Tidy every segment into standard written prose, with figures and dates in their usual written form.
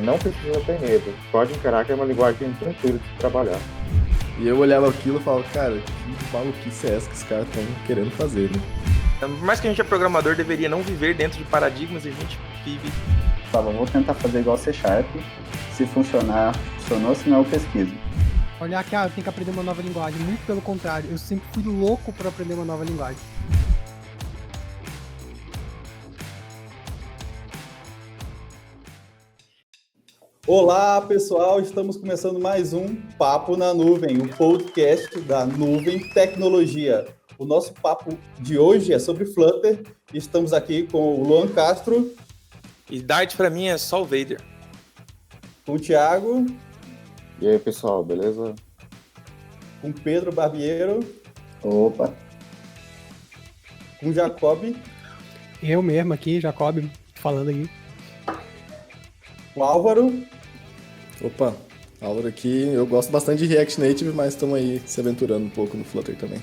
não precisa ter medo. Pode encarar que é uma linguagem tranquila de se trabalhar. E eu olhava aquilo e falava, cara, que maluquice é essa que os caras estão querendo fazer, né? Por mais que a gente é programador, deveria não viver dentro de paradigmas, e a gente vive. Vou tentar fazer igual C Sharp. Se funcionar, funcionou, se não eu pesquiso. Olhar que tem que aprender uma nova linguagem. Muito pelo contrário, eu sempre fui louco por aprender uma nova linguagem. Olá, pessoal! Estamos começando mais um Papo na Nuvem, o podcast da Nuvem Tecnologia. O nosso papo de hoje é sobre Flutter. Estamos aqui com o Luan Castro. E Dart pra mim é só o Vader. Com o Thiago. E aí, pessoal, beleza? Com o Pedro Barbiero. Opa! Com o Jacob. Eu mesmo aqui, Jacob, falando aí. Com o Álvaro. Opa, Álvaro aqui. Eu gosto bastante de React Native, mas estamos aí se aventurando um pouco no Flutter também.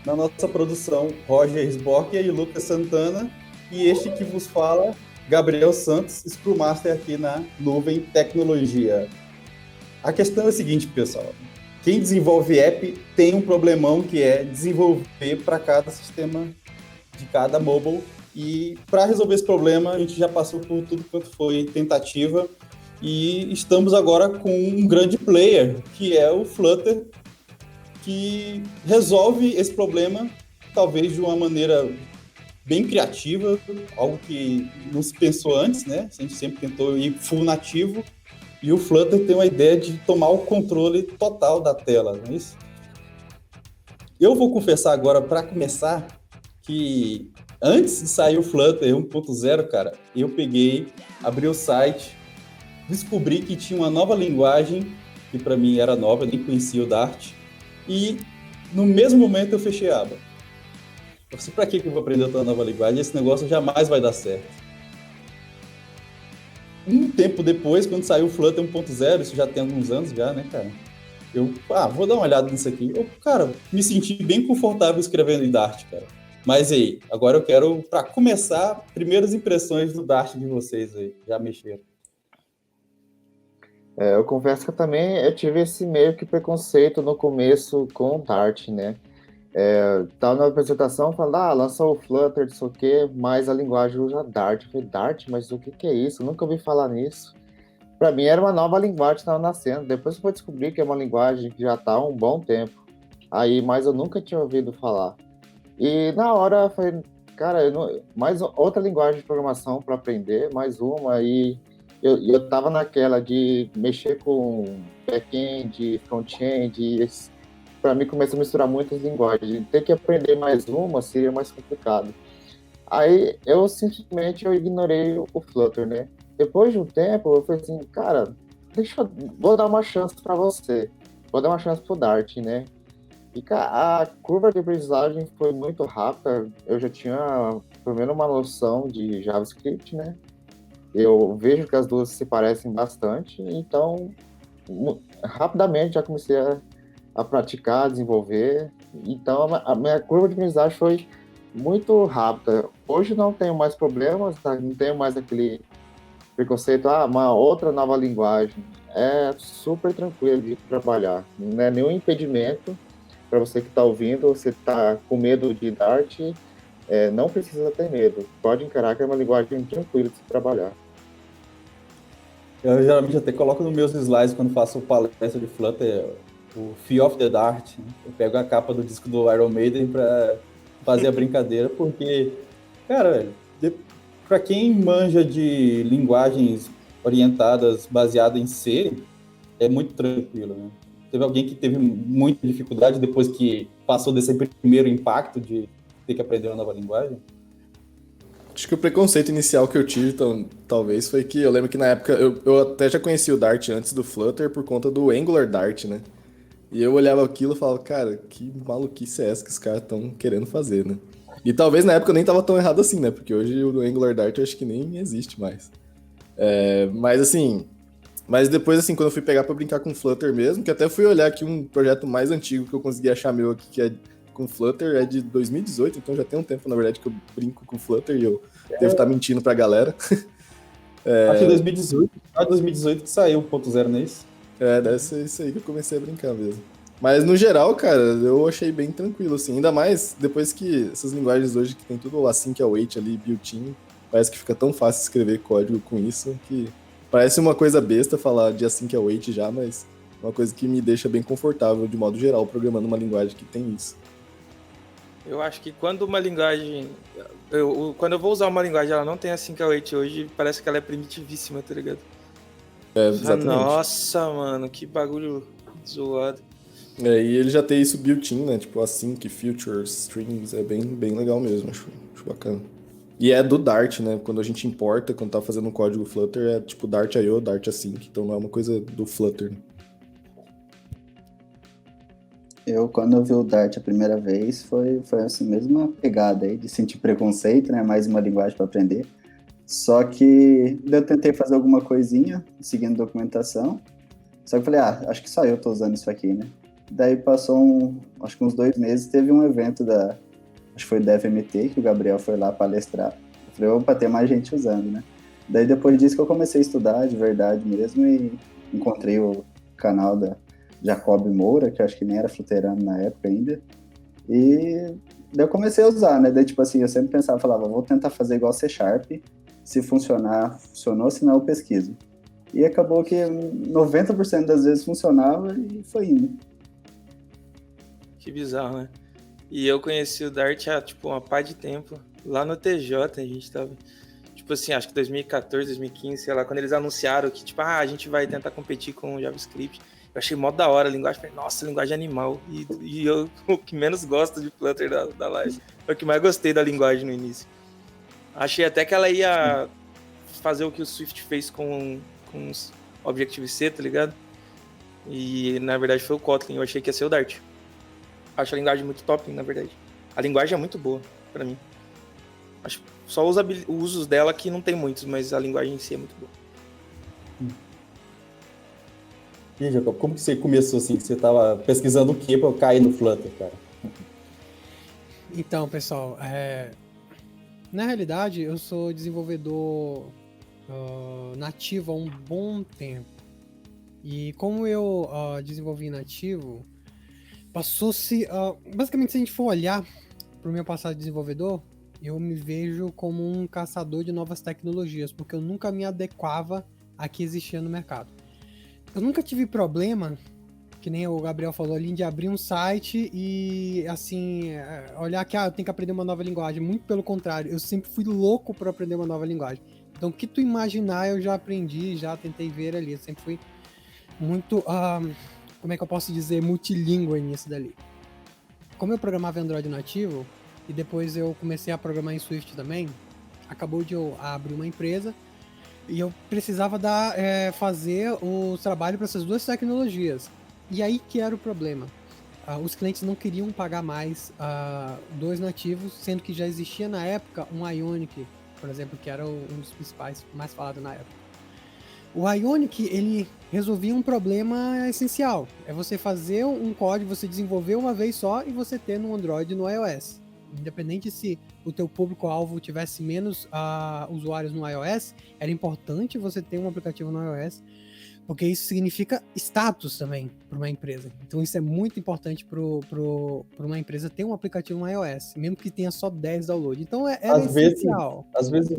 Na nossa produção, Roger Sborg e Lucas Santana. E este que vos fala, Gabriel Santos, Scrum Master aqui na Nuvem Tecnologia. A questão é a seguinte, pessoal. Quem desenvolve app tem um problemão que é desenvolver para cada sistema de cada mobile. E para resolver esse problema, a gente já passou por tudo quanto foi tentativa. E estamos agora com um grande player, que é o Flutter, que resolve esse problema, talvez de uma maneira bem criativa, algo que não se pensou antes, né? A gente sempre tentou ir full nativo, e o Flutter tem uma ideia de tomar o controle total da tela, não é isso? Eu vou confessar agora, para começar, que antes de sair o Flutter 1.0, cara, eu peguei, abri o site, descobri que tinha uma nova linguagem, que para mim era nova, eu nem conhecia o Dart, e no mesmo momento eu fechei a aba. Eu falei, pra que eu vou aprender outra nova linguagem? Esse negócio jamais vai dar certo. Um tempo depois, quando saiu o Flutter 1.0, isso já tem alguns anos já, né, cara? Eu, vou dar uma olhada nisso aqui. Eu, cara, me senti bem confortável escrevendo em Dart, cara. Mas aí, agora eu quero, para começar, primeiras impressões do Dart de vocês aí. Já mexeram? Eu confesso que eu tive esse meio que preconceito no começo com o Dart, né? Tava na apresentação falando, lançou o Flutter, não sei o quê, mas a linguagem usa Dart. Eu falei, Dart? Mas o que é isso? Eu nunca ouvi falar nisso. Para mim era uma nova linguagem que estava nascendo. Depois eu fui descobrir que é uma linguagem que já está há um bom tempo. Mas eu nunca tinha ouvido falar. E na hora eu falei, cara, mais outra linguagem de programação para aprender, mais uma. E eu tava naquela de mexer com back-end, front-end. Para mim começou a misturar muitas linguagens. Ter que aprender mais uma seria mais complicado. Aí eu simplesmente ignorei o Flutter, né? Depois de um tempo eu falei assim, cara, vou dar uma chance para você. Vou dar uma chance pro Dart, né? E a curva de aprendizagem foi muito rápida. Eu já tinha pelo menos uma noção de JavaScript, né? Eu vejo que as duas se parecem bastante, então rapidamente já comecei a praticar, a desenvolver. Então a minha curva de aprendizagem foi muito rápida. Hoje não tenho mais problemas, tá? Não tenho mais aquele preconceito, uma outra nova linguagem. É super tranquilo de trabalhar, não é nenhum impedimento. Para você que está ouvindo, você está com medo de Dart, não precisa ter medo. Pode encarar que é uma linguagem tranquila de se trabalhar. Eu geralmente até coloco nos meus slides quando faço palestra de Flutter, o Fear of the Dart. Eu pego a capa do disco do Iron Maiden para fazer a brincadeira, porque, cara, para quem manja de linguagens orientadas baseadas em C, é muito tranquilo, né? Teve alguém que teve muita dificuldade depois que passou desse primeiro impacto de ter que aprender uma nova linguagem? Acho que o preconceito inicial que eu tive, talvez, foi que eu lembro que na época eu até já conhecia o Dart antes do Flutter por conta do Angular Dart, né? E eu olhava aquilo e falava, cara, que maluquice é essa que os caras estão querendo fazer, né? E talvez na época eu nem tava tão errado assim, né? Porque hoje o Angular Dart eu acho que nem existe mais. Mas depois, assim, quando eu fui pegar pra brincar com Flutter mesmo, que até fui olhar aqui um projeto mais antigo que eu consegui achar meu aqui, que é com Flutter, é de 2018, então já tem um tempo, na verdade, que eu brinco com Flutter e eu devo estar mentindo pra galera. Acho que 2018 que saiu o 1.0, não é isso? Deve ser isso aí que eu comecei a brincar mesmo. Mas no geral, cara, eu achei bem tranquilo, assim. Ainda mais depois que essas linguagens hoje que tem tudo async await ali, built-in, parece que fica tão fácil escrever código com isso que parece uma coisa besta falar de async await já, mas é uma coisa que me deixa bem confortável, de modo geral, programando uma linguagem que tem isso. Eu acho que quando uma linguagem... quando eu vou usar uma linguagem ela não tem async await hoje, parece que ela é primitivíssima, tá ligado? Exatamente. Nossa, mano, que bagulho zoado. E ele já tem isso built-in, né? Tipo, async, future, strings, é bem legal mesmo, acho bacana. E é do Dart, né? Quando a gente importa, quando tá fazendo um código Flutter, é tipo Dart.io, Dart Async, então não é uma coisa do Flutter, né? Quando eu vi o Dart a primeira vez, foi assim, mesma pegada aí de sentir preconceito, né? Mais uma linguagem para aprender. Só que eu tentei fazer alguma coisinha, seguindo documentação. Só que eu falei, acho que só eu tô usando isso aqui, né? Daí passou acho que uns 2 meses, teve um evento acho que foi da FMT, que o Gabriel foi lá palestrar. Eu falei, opa, tem mais gente usando, né? Daí depois disso que eu comecei a estudar de verdade mesmo e encontrei o canal da Jacob Moura, que eu acho que nem era fluterano na época ainda. E daí eu comecei a usar, né? Daí tipo assim, eu sempre pensava, falava, vou tentar fazer igual C Sharp. Se funcionar, funcionou, se não eu pesquiso. E acabou que 90% das vezes funcionava e foi indo. Que bizarro, né? E eu conheci o Dart há, tipo, uma pá de tempo. Lá no TJ, a gente tava... Tipo assim, acho que 2014, 2015, sei lá, quando eles anunciaram que, tipo, a gente vai tentar competir com o JavaScript. Eu achei mó da hora a linguagem. Falei, nossa, linguagem animal. E eu, o que menos gosto de Flutter da live. Foi o que mais gostei da linguagem no início. Achei até que ela ia fazer o que o Swift fez com os Objective-C, tá ligado? E, na verdade, foi o Kotlin. Eu achei que ia ser o Dart. Acho a linguagem muito top, na verdade. A linguagem é muito boa, pra mim. Acho só os usos dela que não tem muitos, mas a linguagem em si é muito boa. E aí, Jacob, como que você começou assim? Você tava pesquisando o que pra eu cair no Flutter, cara? Então, pessoal, na realidade, eu sou desenvolvedor nativo há um bom tempo. E como eu desenvolvi nativo, passou-se... basicamente, se a gente for olhar para o meu passado de desenvolvedor, eu me vejo como um caçador de novas tecnologias, porque eu nunca me adequava a que existia no mercado. Eu nunca tive problema, que nem o Gabriel falou ali, de abrir um site e, assim, olhar que eu tenho que aprender uma nova linguagem. Muito pelo contrário, eu sempre fui louco para aprender uma nova linguagem. Então, o que tu imaginar, eu já aprendi, já tentei ver ali. Eu sempre fui muito, como é que eu posso dizer, multilíngua nisso dali. Como eu programava em Android nativo, e depois eu comecei a programar em Swift também, acabou de eu abrir uma empresa, e eu precisava fazer o trabalho para essas duas tecnologias. E aí que era o problema. Os clientes não queriam pagar mais dois nativos, sendo que já existia na época um Ionic, por exemplo, que era um dos principais mais falados na época. O Ionic, ele resolvia um problema essencial. É você fazer um código, você desenvolver uma vez só e você ter no Android e no iOS. Independente se o teu público-alvo tivesse menos usuários no iOS, era importante você ter um aplicativo no iOS, porque isso significa status também para uma empresa. Então isso é muito importante para uma empresa ter um aplicativo no iOS, mesmo que tenha só 10 downloads. Então era essencial. Às vezes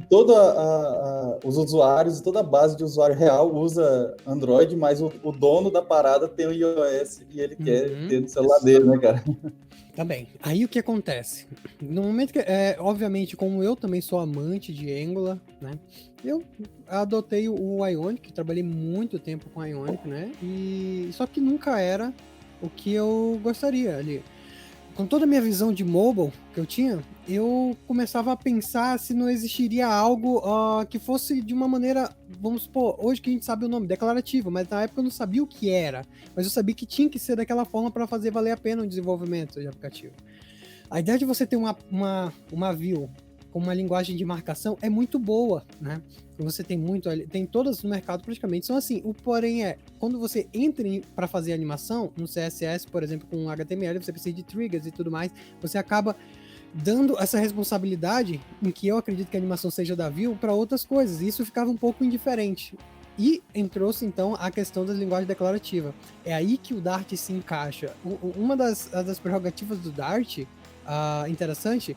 os usuários, toda a base de usuário real usa Android, mas o dono da parada tem o iOS e ele quer ter no celular dele, né, cara? Também. Aí o que acontece? No momento que, obviamente, como eu também sou amante de Angular, né? Eu adotei o Ionic, trabalhei muito tempo com Ionic, né? E só que nunca era o que eu gostaria ali. Com toda a minha visão de mobile que eu tinha, eu começava a pensar se não existiria algo que fosse de uma maneira, vamos supor, hoje que a gente sabe o nome, declarativo, mas na época eu não sabia o que era, mas eu sabia que tinha que ser daquela forma para fazer valer a pena o desenvolvimento de aplicativo. A ideia de você ter uma view com uma linguagem de marcação é muito boa, né? Você tem todas no mercado praticamente são assim. O porém quando você entra para fazer animação no CSS, por exemplo, com HTML, você precisa de triggers e tudo mais, você acaba dando essa responsabilidade, em que eu acredito que a animação seja da Vue, para outras coisas. E isso ficava um pouco indiferente. E entrou-se, então, a questão da linguagem declarativa. É aí que o Dart se encaixa. Uma das prerrogativas do Dart, interessante,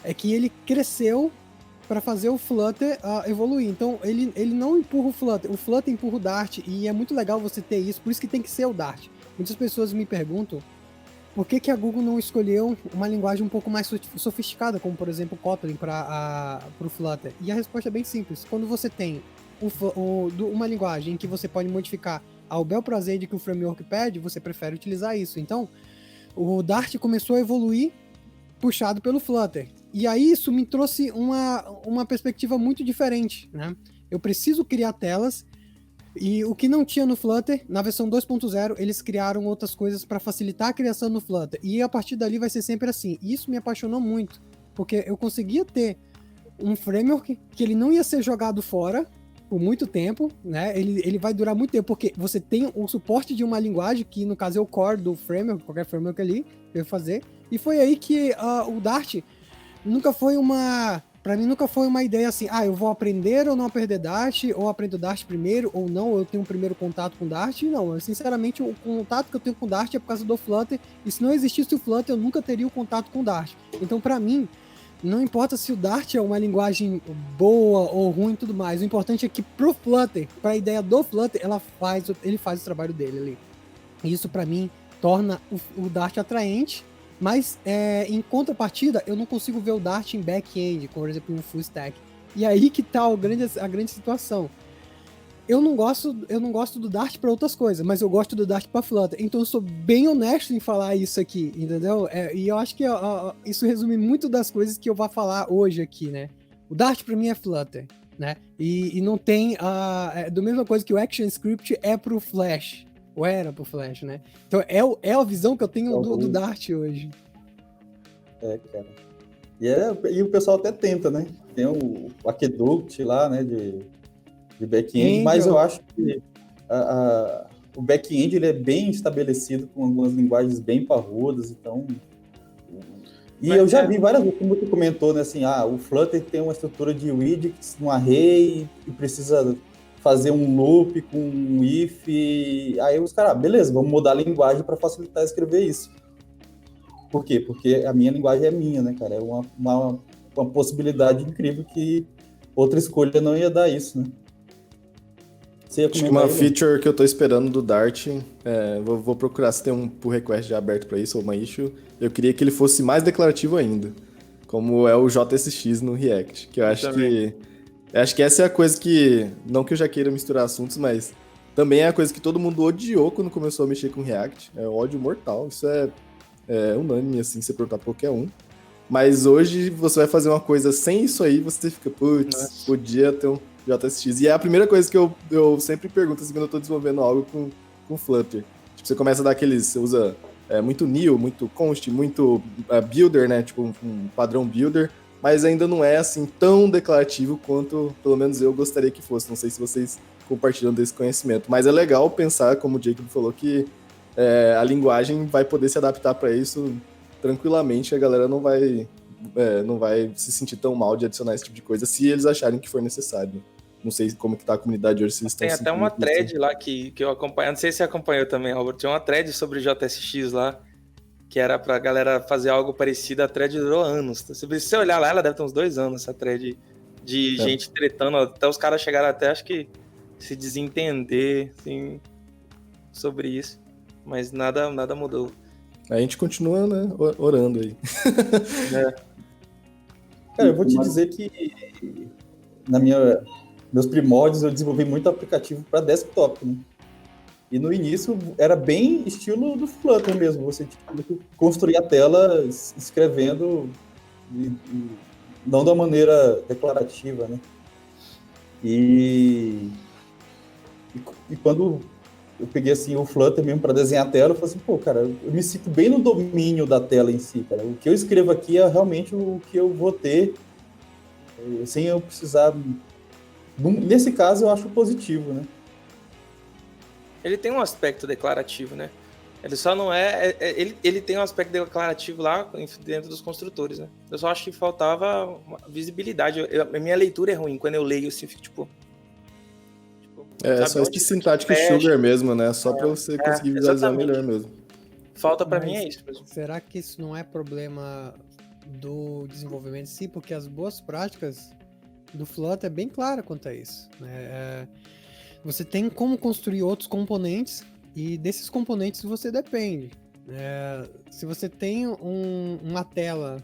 é que ele cresceu para fazer o Flutter evoluir. Então, ele não empurra o Flutter empurra o Dart, e é muito legal você ter isso, por isso que tem que ser o Dart. Muitas pessoas me perguntam por que a Google não escolheu uma linguagem um pouco mais sofisticada, como, por exemplo, Kotlin para o Flutter. E a resposta é bem simples. Quando você tem uma linguagem em que você pode modificar ao bel prazer de que o framework pede, você prefere utilizar isso. Então, o Dart começou a evoluir puxado pelo Flutter. E aí isso me trouxe uma perspectiva muito diferente, né? Eu preciso criar telas, e o que não tinha no Flutter, na versão 2.0, eles criaram outras coisas para facilitar a criação no Flutter. E a partir dali vai ser sempre assim. E isso me apaixonou muito, porque eu conseguia ter um framework que ele não ia ser jogado fora por muito tempo, né? Ele vai durar muito tempo, porque você tem o suporte de uma linguagem, que no caso é o core do framework, qualquer framework ali, eu fazer. E foi aí que o Dart pra mim nunca foi uma ideia assim, eu vou aprender ou não aprender Dart, ou aprendo Dart primeiro, ou não, ou eu tenho um primeiro contato com Dart. Não, sinceramente, o contato que eu tenho com Dart é por causa do Flutter, e se não existisse o Flutter, eu nunca teria o contato com Dart. Então, pra mim, não importa se o Dart é uma linguagem boa ou ruim e tudo mais, o importante é que pro Flutter, pra ideia do Flutter, ele faz o trabalho dele ali. E isso, pra mim, torna o Dart atraente. Mas, em contrapartida, eu não consigo ver o Dart em back-end, por exemplo, em um full stack. E aí que tá a grande situação. Eu não gosto do Dart para outras coisas, mas eu gosto do Dart para Flutter. Então eu sou bem honesto em falar isso aqui, entendeu? E eu acho que isso resume muito das coisas que eu vou falar hoje aqui, né? O Dart para mim é Flutter, né? E não tem da mesma coisa que o ActionScript é pro Flash. Ou era pro Flash, né? Então é a visão que eu tenho do Dart hoje. Cara. E o pessoal até tenta, né? Tem o Aqueduct lá, né? De back-end, mas eu acho que o back-end ele é bem estabelecido com algumas linguagens bem parrudas, então... E eu já vi várias vezes, como você comentou, né? Assim, o Flutter tem uma estrutura de widgets no array e precisa fazer um loop com um if, aí os caras, beleza, vamos mudar a linguagem para facilitar escrever isso. Por quê? Porque a minha linguagem é minha, né, cara? É uma possibilidade incrível que outra escolha não ia dar isso, né? Acho que uma feature que eu tô esperando do Dart, vou procurar se tem um pull request já aberto para isso, ou uma issue, eu queria que ele fosse mais declarativo ainda, como é o JSX no React, que eu acho que essa é a coisa que, não que eu já queira misturar assuntos, mas também é a coisa que todo mundo odiou quando começou a mexer com React. É ódio mortal, isso é unânime, assim, se você perguntar pra qualquer um. Mas hoje você vai fazer uma coisa sem isso aí, você fica, putz, podia ter um JSX. E é a primeira coisa que eu sempre pergunto, assim, quando eu tô desenvolvendo algo com Flutter. Tipo, você começa a dar você usa muito nil, muito const, muito builder, né, tipo um padrão builder, mas ainda não é assim tão declarativo quanto, pelo menos eu gostaria que fosse. Não sei se vocês compartilham desse conhecimento, mas é legal pensar, como o Jacob falou, que a linguagem vai poder se adaptar para isso tranquilamente, a galera não vai se sentir tão mal de adicionar esse tipo de coisa se eles acharem que for necessário. Não sei como que tá a comunidade hoje, se eles estão... Tem até uma thread lá que eu acompanho, não sei se você acompanhou também, Robert, tinha uma thread sobre JSX lá, que era pra galera fazer algo parecido, a thread durou anos. Se você olhar lá, ela deve ter uns 2 anos, essa thread de gente tretando, até os caras chegaram até, acho que, se desentender, assim, sobre isso. Mas nada mudou. A gente continua, né, orando aí. Cara, eu vou te dizer que meus primórdios eu desenvolvi muito aplicativo para desktop, né? E no início era bem estilo do Flutter mesmo, você tinha que construir a tela escrevendo, não da maneira declarativa, né? E quando eu peguei assim, o Flutter mesmo para desenhar a tela, eu falei assim, pô, cara, eu me sinto bem no domínio da tela em si, cara. O que eu escrevo aqui é realmente o que eu vou ter, sem eu precisar... Nesse caso, eu acho positivo, né? Ele tem um aspecto declarativo, né? Ele só não ele tem um aspecto declarativo lá dentro dos construtores, né? Eu só acho que faltava uma visibilidade. A minha leitura é ruim. Quando eu leio, assim, fico tipo sabe, Só esse onde Syntactic fecha. Sugar mesmo, né? Só pra você conseguir visualizar exatamente. melhor mesmo. Falta pra Mas mim é isso mesmo. Será que isso não é problema do desenvolvimento em si? Porque as boas práticas do Flutter é bem clara quanto a isso, né? Você tem como construir outros componentes e desses componentes você depende. Se você tem uma tela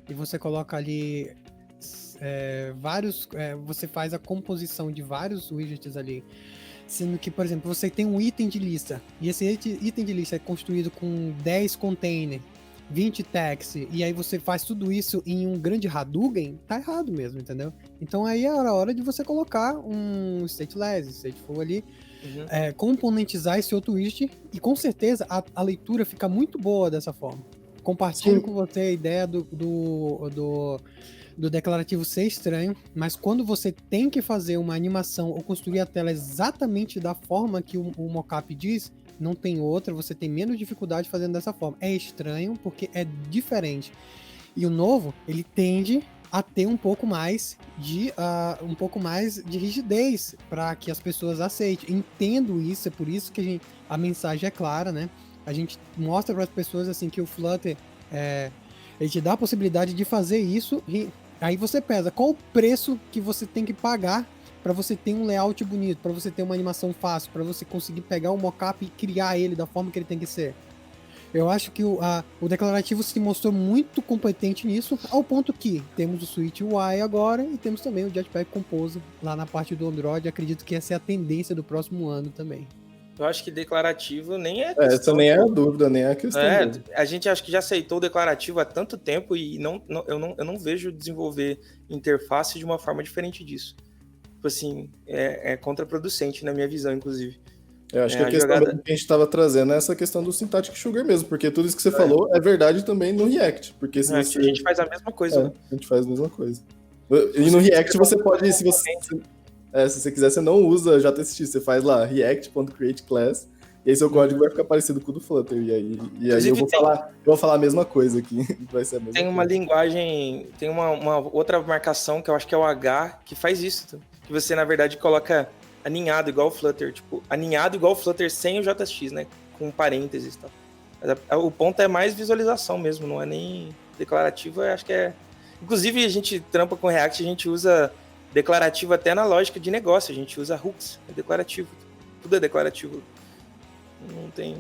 e você coloca ali vários, você faz a composição de vários widgets ali, sendo que, por exemplo, você tem um item de lista e esse item de lista é construído com 10 containers, 20 tags, e aí você faz tudo isso em um grande Hadouken, tá errado mesmo, entendeu? Então aí é a hora de você colocar um stateless, stateful ali, componentizar esse outro widget, e com certeza a leitura fica muito boa dessa forma. Compartilho com você a ideia do declarativo ser estranho, mas quando você tem que fazer uma animação ou construir a tela exatamente da forma que o mockup diz, não tem outra, você tem menos dificuldade fazendo dessa forma. É estranho porque é diferente. E o novo, ele tende a ter um pouco mais de rigidez para que as pessoas aceitem. Entendo isso, é por isso que a mensagem é clara, né? A gente mostra para as pessoas assim que o Flutter ele te dá a possibilidade de fazer isso, e aí você pesa qual o preço que você tem que pagar para você ter um layout bonito, para você ter uma animação fácil, para você conseguir pegar o mockup e criar ele da forma que ele tem que ser. Eu acho que o declarativo se mostrou muito competente nisso, ao ponto que temos o Switch UI agora e temos também o Jetpack Compose lá na parte do Android. Acredito que essa é a tendência do próximo ano também. Eu acho que declarativo nem é questão. Essa nem é a dúvida, nem é a questão. A gente acho que já aceitou o declarativo há tanto tempo e eu não vejo desenvolver interface de uma forma diferente disso. Tipo assim, é contraproducente na minha visão, inclusive. Eu acho que a questão que a gente estava trazendo é essa questão do Syntactic Sugar mesmo, porque tudo isso que você falou é verdade também no React. Porque se você... a gente faz a mesma coisa. A gente faz a mesma coisa. E no React você pode, se você quiser, você não usa JSX, você faz lá react.createClass, e aí seu código vai ficar parecido com o do Flutter. E aí eu vou falar a mesma coisa aqui. Vai ser a mesma tem uma coisa. Linguagem, tem uma outra marcação que eu acho que é o H, que faz isso. Que você, na verdade, coloca aninhado igual o Flutter, tipo, aninhado igual o Flutter sem o JSX, né? Com parênteses e tal. Mas o ponto é mais visualização mesmo, não é nem declarativo, eu acho que é... Inclusive, a gente trampa com React, a gente usa declarativo até na lógica de negócio, a gente usa hooks, é declarativo. Tudo é declarativo. Não tem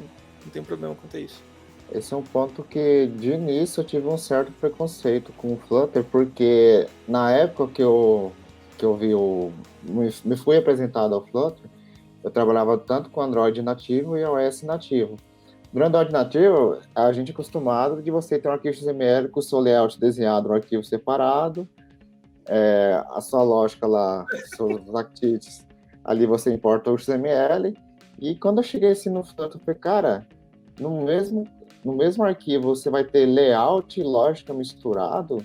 problema quanto a isso. Esse é um ponto que, de início, eu tive um certo preconceito com o Flutter, porque na época que eu me fui apresentado ao Flutter, eu trabalhava tanto com Android nativo e iOS nativo. No Android nativo, a gente é acostumado de você ter um arquivo XML com o seu layout desenhado no arquivo separado, a sua lógica lá, seus activities, ali você importa o XML, e quando eu cheguei assim no Flutter, eu falei, cara, no mesmo arquivo você vai ter layout e lógica misturado.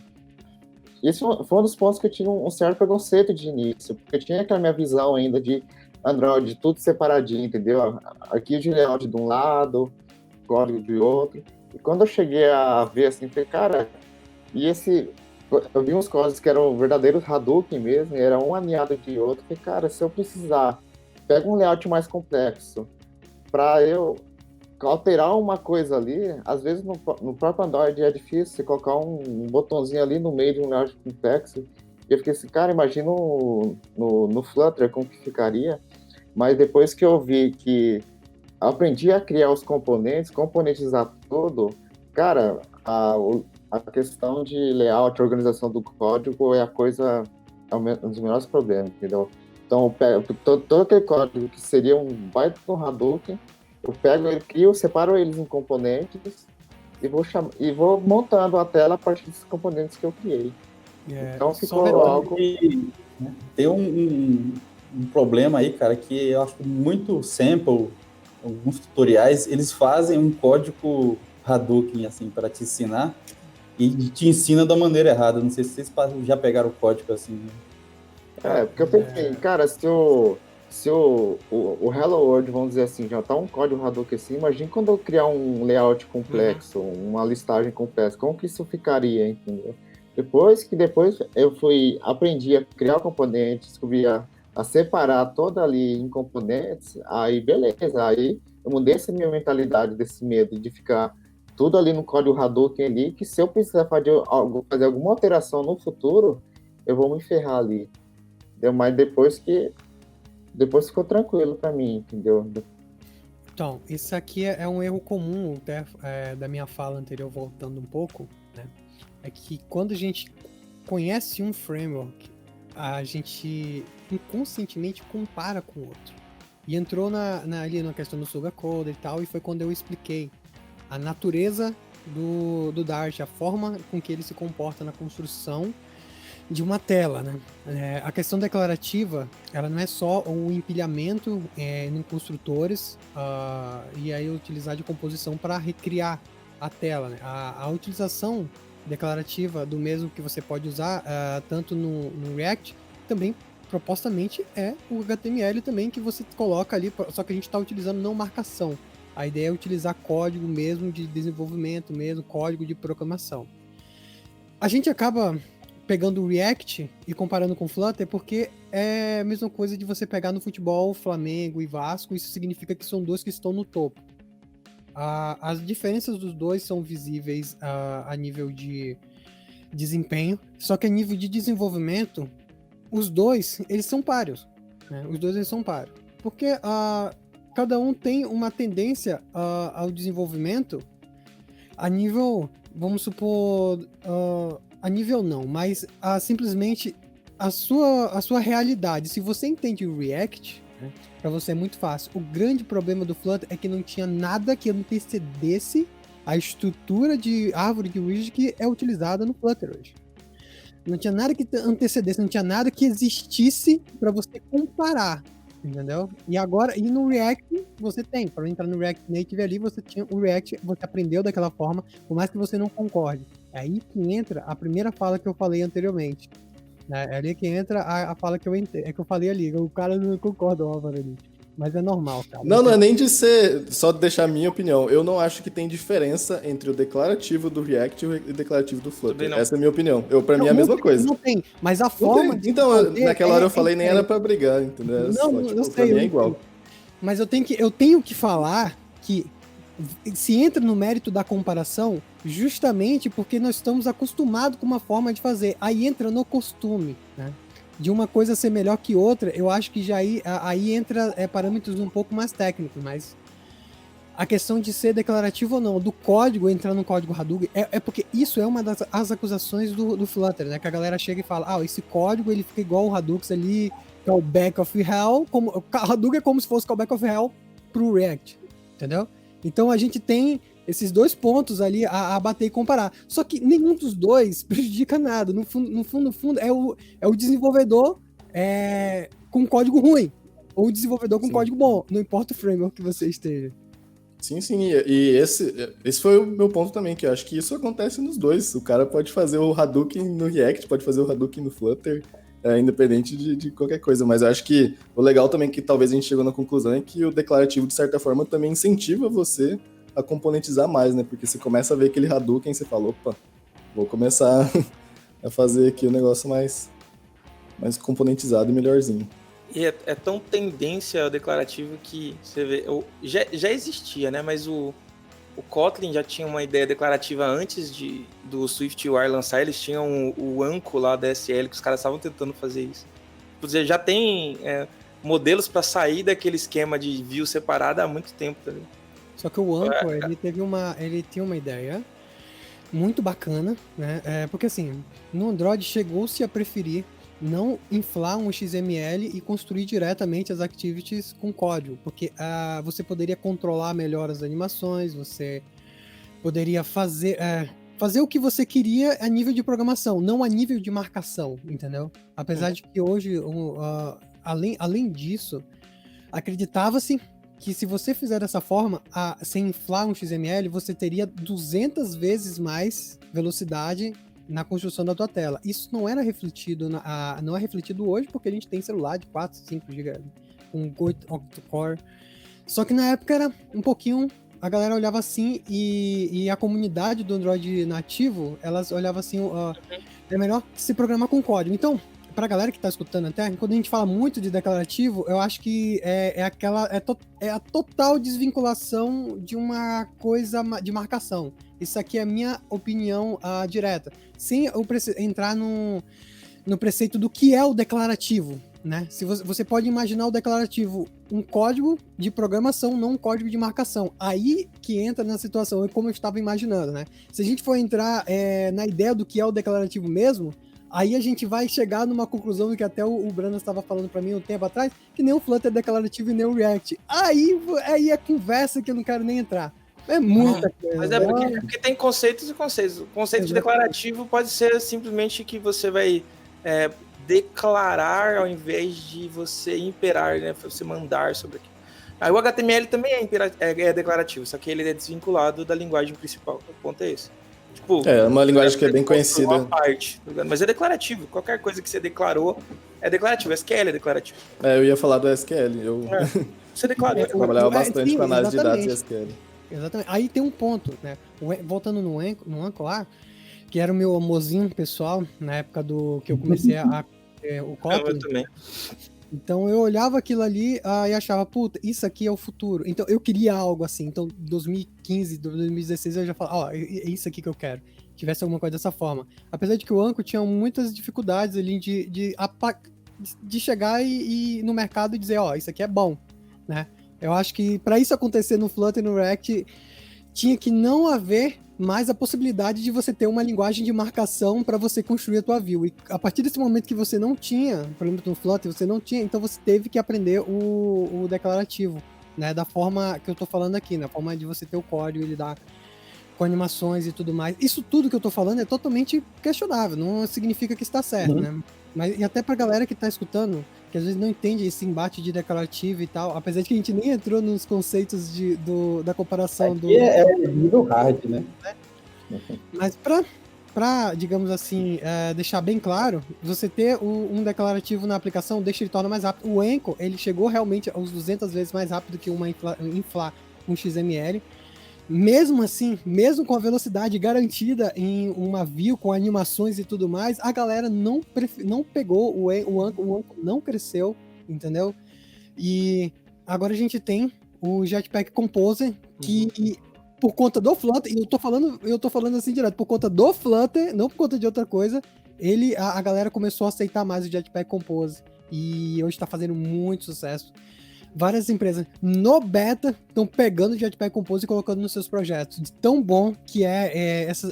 Isso foi um dos pontos que eu tinha um certo preconceito de início, porque eu tinha aquela minha visão ainda de Android tudo separadinho, entendeu? Arquivo de layout de um lado, código de outro. E quando eu cheguei a ver assim, falei, cara, eu vi uns códigos que eram verdadeiros Hadouken mesmo, e era um aninhado de outro. Falei, cara, se eu precisar, pega um layout mais complexo para eu alterar uma coisa ali, às vezes no próprio Android é difícil você colocar um botãozinho ali no meio de um layout complexo. E eu fiquei assim, cara, imagina no Flutter como que ficaria. Mas depois que eu vi que aprendi a criar os componentes, componentizar tudo, cara, a questão de layout, organização do código é um dos menores problemas, entendeu? Então, eu pego todo aquele código que seria um baita no Hadouken, eu pego ele, crio, separo eles em componentes e vou montando a tela a partir desses componentes que eu criei. Então ficou algo... Tem um problema aí, cara, que eu acho muito sample, alguns tutoriais, eles fazem um código Hadouken, assim, para te ensinar, e te ensina da maneira errada. Não sei se vocês já pegaram o código assim, né? Porque eu pensei, cara, se eu se o Hello World, vamos dizer assim, já tá um código Hadouken assim, imagina quando eu criar um layout complexo, uma listagem complexa, como que isso ficaria, entendeu? Depois aprendi a criar componentes, descobri a separar toda ali em componentes, aí beleza, aí eu mudei essa minha mentalidade desse medo de ficar tudo ali no código Hadouken ali, que se eu precisar fazer alguma alteração no futuro, eu vou me ferrar ali. Entendeu? Mas depois ficou tranquilo para mim, entendeu? Então, isso aqui é um erro comum, até, da minha fala anterior, voltando um pouco, né? É que quando a gente conhece um framework, a gente inconscientemente compara com o outro. E entrou ali na questão do Sugarcoder e tal, e foi quando eu expliquei a natureza do Dart, a forma com que ele se comporta na construção de uma tela, né? A questão declarativa, ela não é só o empilhamento em construtores e aí utilizar de composição para recriar a tela, né? A utilização declarativa do mesmo que você pode usar tanto no React, também propostamente é o HTML também que você coloca ali, só que a gente está utilizando não marcação. A ideia é utilizar código mesmo de desenvolvimento, mesmo código de programação. A gente acaba pegando o React e comparando com o Flutter, porque é a mesma coisa de você pegar no futebol Flamengo e Vasco, isso significa que são dois que estão no topo. As diferenças dos dois são visíveis a nível de desempenho, só que a nível de desenvolvimento, os dois, eles são páreos, né? Os dois, eles são páreos. Porque cada um tem uma tendência ao desenvolvimento a nível, vamos supor... a nível não, mas simplesmente a sua realidade. Se você entende o React, né, para você é muito fácil. O grande problema do Flutter é que não tinha nada que antecedesse a estrutura de árvore de widget que é utilizada no Flutter hoje. Não tinha nada que antecedesse, não tinha nada que existisse para você comparar, entendeu? E no React você tem, para entrar no React Native ali, você tinha o React, você aprendeu daquela forma, por mais que você não concorde. É aí que entra a primeira fala que eu falei anteriormente. Né? É ali que entra a fala que eu falei ali. O cara não concorda, Álvaro, ali. Mas é normal, cara. Não é nem de ser... Só deixar a minha opinião. Eu não acho que tem diferença entre o declarativo do React e o declarativo do Flutter. Essa é a minha opinião. Pra mim é a mesma coisa. Não tem, mas a forma... Então, naquela hora eu falei, nem era pra brigar, entendeu? Não, tipo, eu sei. Pra mim é igual. Mas eu tenho que falar que se entra no mérito da comparação justamente porque nós estamos acostumados com uma forma de fazer. Aí entra no costume, né? De uma coisa ser melhor que outra, eu acho que já aí entra parâmetros um pouco mais técnicos, mas a questão de ser declarativo ou não, do código entrar no código Hadouken, é porque isso é uma das acusações do Flutter, né? Que a galera chega e fala, esse código ele fica igual o Hadouken ali, que é o Back of Hell, o Hadouken é como se fosse o Back of Hell pro React, entendeu? Então a gente tem esses dois pontos ali a bater e comparar. Só que nenhum dos dois prejudica nada. No fundo, é o desenvolvedor com código ruim. Ou o desenvolvedor com código bom. Não importa o framework que você esteja. Sim. E esse foi o meu ponto também, que eu acho que isso acontece nos dois. O cara pode fazer o Hadouken no React, pode fazer o Hadouken no Flutter, independente de qualquer coisa. Mas eu acho que o legal também, que talvez a gente chegou na conclusão, é que o declarativo, de certa forma, também incentiva você a componentizar mais, né? Porque você começa a ver aquele Hadouken e você fala, opa, vou começar a fazer aqui o negócio mais componentizado e melhorzinho. E é tão tendência ao declarativo que você vê... Já existia, né? Mas o Kotlin já tinha uma ideia declarativa antes do SwiftUI lançar. Eles tinham o Anko lá da SL, que os caras estavam tentando fazer isso. Quer dizer, já tem modelos para sair daquele esquema de view separada há muito tempo também. Só que o Anko, ele tinha uma ideia muito bacana, né? Porque assim, no Android chegou-se a preferir não inflar um XML e construir diretamente as activities com código, porque você poderia controlar melhor as animações, você poderia fazer o que você queria a nível de programação, não a nível de marcação, entendeu? Apesar de que hoje, além disso, acreditava-se que se você fizer dessa forma, sem inflar um XML, você teria 200 vezes mais velocidade na construção da tua tela. Isso não era refletido, não é refletido hoje, porque a gente tem celular de 4, 5 GB com octa-core. Só que na época era um pouquinho... A galera olhava assim e a comunidade do Android nativo, elas olhavam assim, é melhor se programar com código. Então, pra galera que tá escutando até, quando a gente fala muito de declarativo, eu acho que é a total desvinculação de uma coisa de marcação. Isso aqui é a minha opinião direta. Sem eu entrar no preceito do que é o declarativo, né? Se você pode imaginar o declarativo um código de programação, não um código de marcação. Aí que entra na situação, como eu estava imaginando, né? Se a gente for entrar na ideia do que é o declarativo mesmo, aí a gente vai chegar numa conclusão do que até o Brando estava falando para mim um tempo atrás, que nem o Flutter é declarativo e nem o React. Aí é conversa que eu não quero nem entrar. É muita coisa. Mas é porque tem conceitos e conceitos. O conceito de declarativo pode ser simplesmente que você vai declarar ao invés de você imperar, né? Você mandar sobre aquilo. Aí o HTML também é declarativo, só que ele é desvinculado da linguagem principal. O ponto é esse. Tipo, É uma linguagem que é bem conhecida. Uma parte, mas é declarativo. Qualquer coisa que você declarou é declarativo. SQL é declarativo. Eu ia falar do SQL. Você declarou. Eu trabalhava bastante com análise exatamente. de dados e SQL. Exatamente. Aí tem um ponto, né? Voltando no Anchor lá, que era o meu amorzinho pessoal, na época que eu comecei o Kotlin. Eu também. Então eu olhava aquilo ali e achava, puta, isso aqui é o futuro. Então eu queria algo assim. Então 2015, 2016 eu já falava, é isso aqui que eu quero. Tivesse alguma coisa dessa forma. Apesar de que o Anchor tinha muitas dificuldades ali de chegar e no mercado e dizer, isso aqui é bom, né? Eu acho que para isso acontecer no Flutter e no React, tinha que não haver mais a possibilidade de você ter uma linguagem de marcação para você construir a tua view. E a partir desse momento que você não tinha, por exemplo, no Flutter, você não tinha, então você teve que aprender o declarativo, né? Da forma que eu tô falando aqui, na forma de você ter o código e lidar com animações e tudo mais. Isso tudo que eu tô falando é totalmente questionável, não significa que está certo, né? Mas e até pra galera que tá escutando, que às vezes não entende esse embate de declarativo e tal, apesar de que a gente nem entrou nos conceitos da comparação Aqui é o nível hard, né? Mas pra digamos assim, deixar bem claro, você ter um declarativo na aplicação deixa ele torna mais rápido. O Anchor, ele chegou realmente aos 200 vezes mais rápido que um XML. Mesmo assim, mesmo com a velocidade garantida em uma view, com animações e tudo mais, a galera não pegou, o Anchor não cresceu, entendeu? E agora a gente tem o Jetpack Composer, que por conta do Flutter, e eu tô falando assim direto, por conta do Flutter, não por conta de outra coisa, a galera começou a aceitar mais o Jetpack Composer, e hoje tá fazendo muito sucesso. Várias empresas no beta estão pegando o Jetpack Compose e colocando nos seus projetos. De tão bom que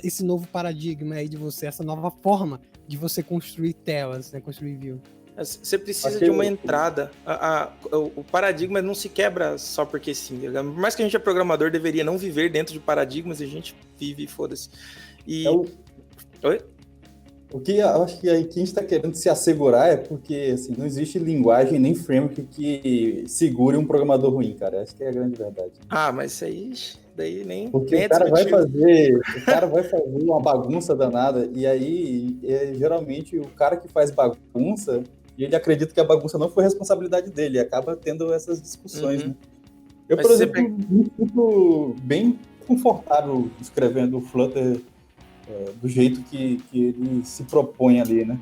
esse novo paradigma aí de você, essa nova forma de você construir telas, né, construir view. Você precisa de uma entrada. O paradigma não se quebra só porque sim. Por mais que a gente é programador, deveria não viver dentro de paradigmas, e a gente vive e foda-se. Oi? O que eu acho que a gente está querendo se assegurar é porque assim, não existe linguagem nem framework que segure um programador ruim, cara. Acho que é a grande verdade. Mas isso aí, daí nem... Porque nem o cara vai fazer uma bagunça danada, e aí, geralmente, o cara que faz bagunça, ele acredita que a bagunça não foi responsabilidade dele, e acaba tendo essas discussões, né? Eu, por exemplo, me sinto bem confortável escrevendo o Flutter do jeito que ele se propõe ali, né?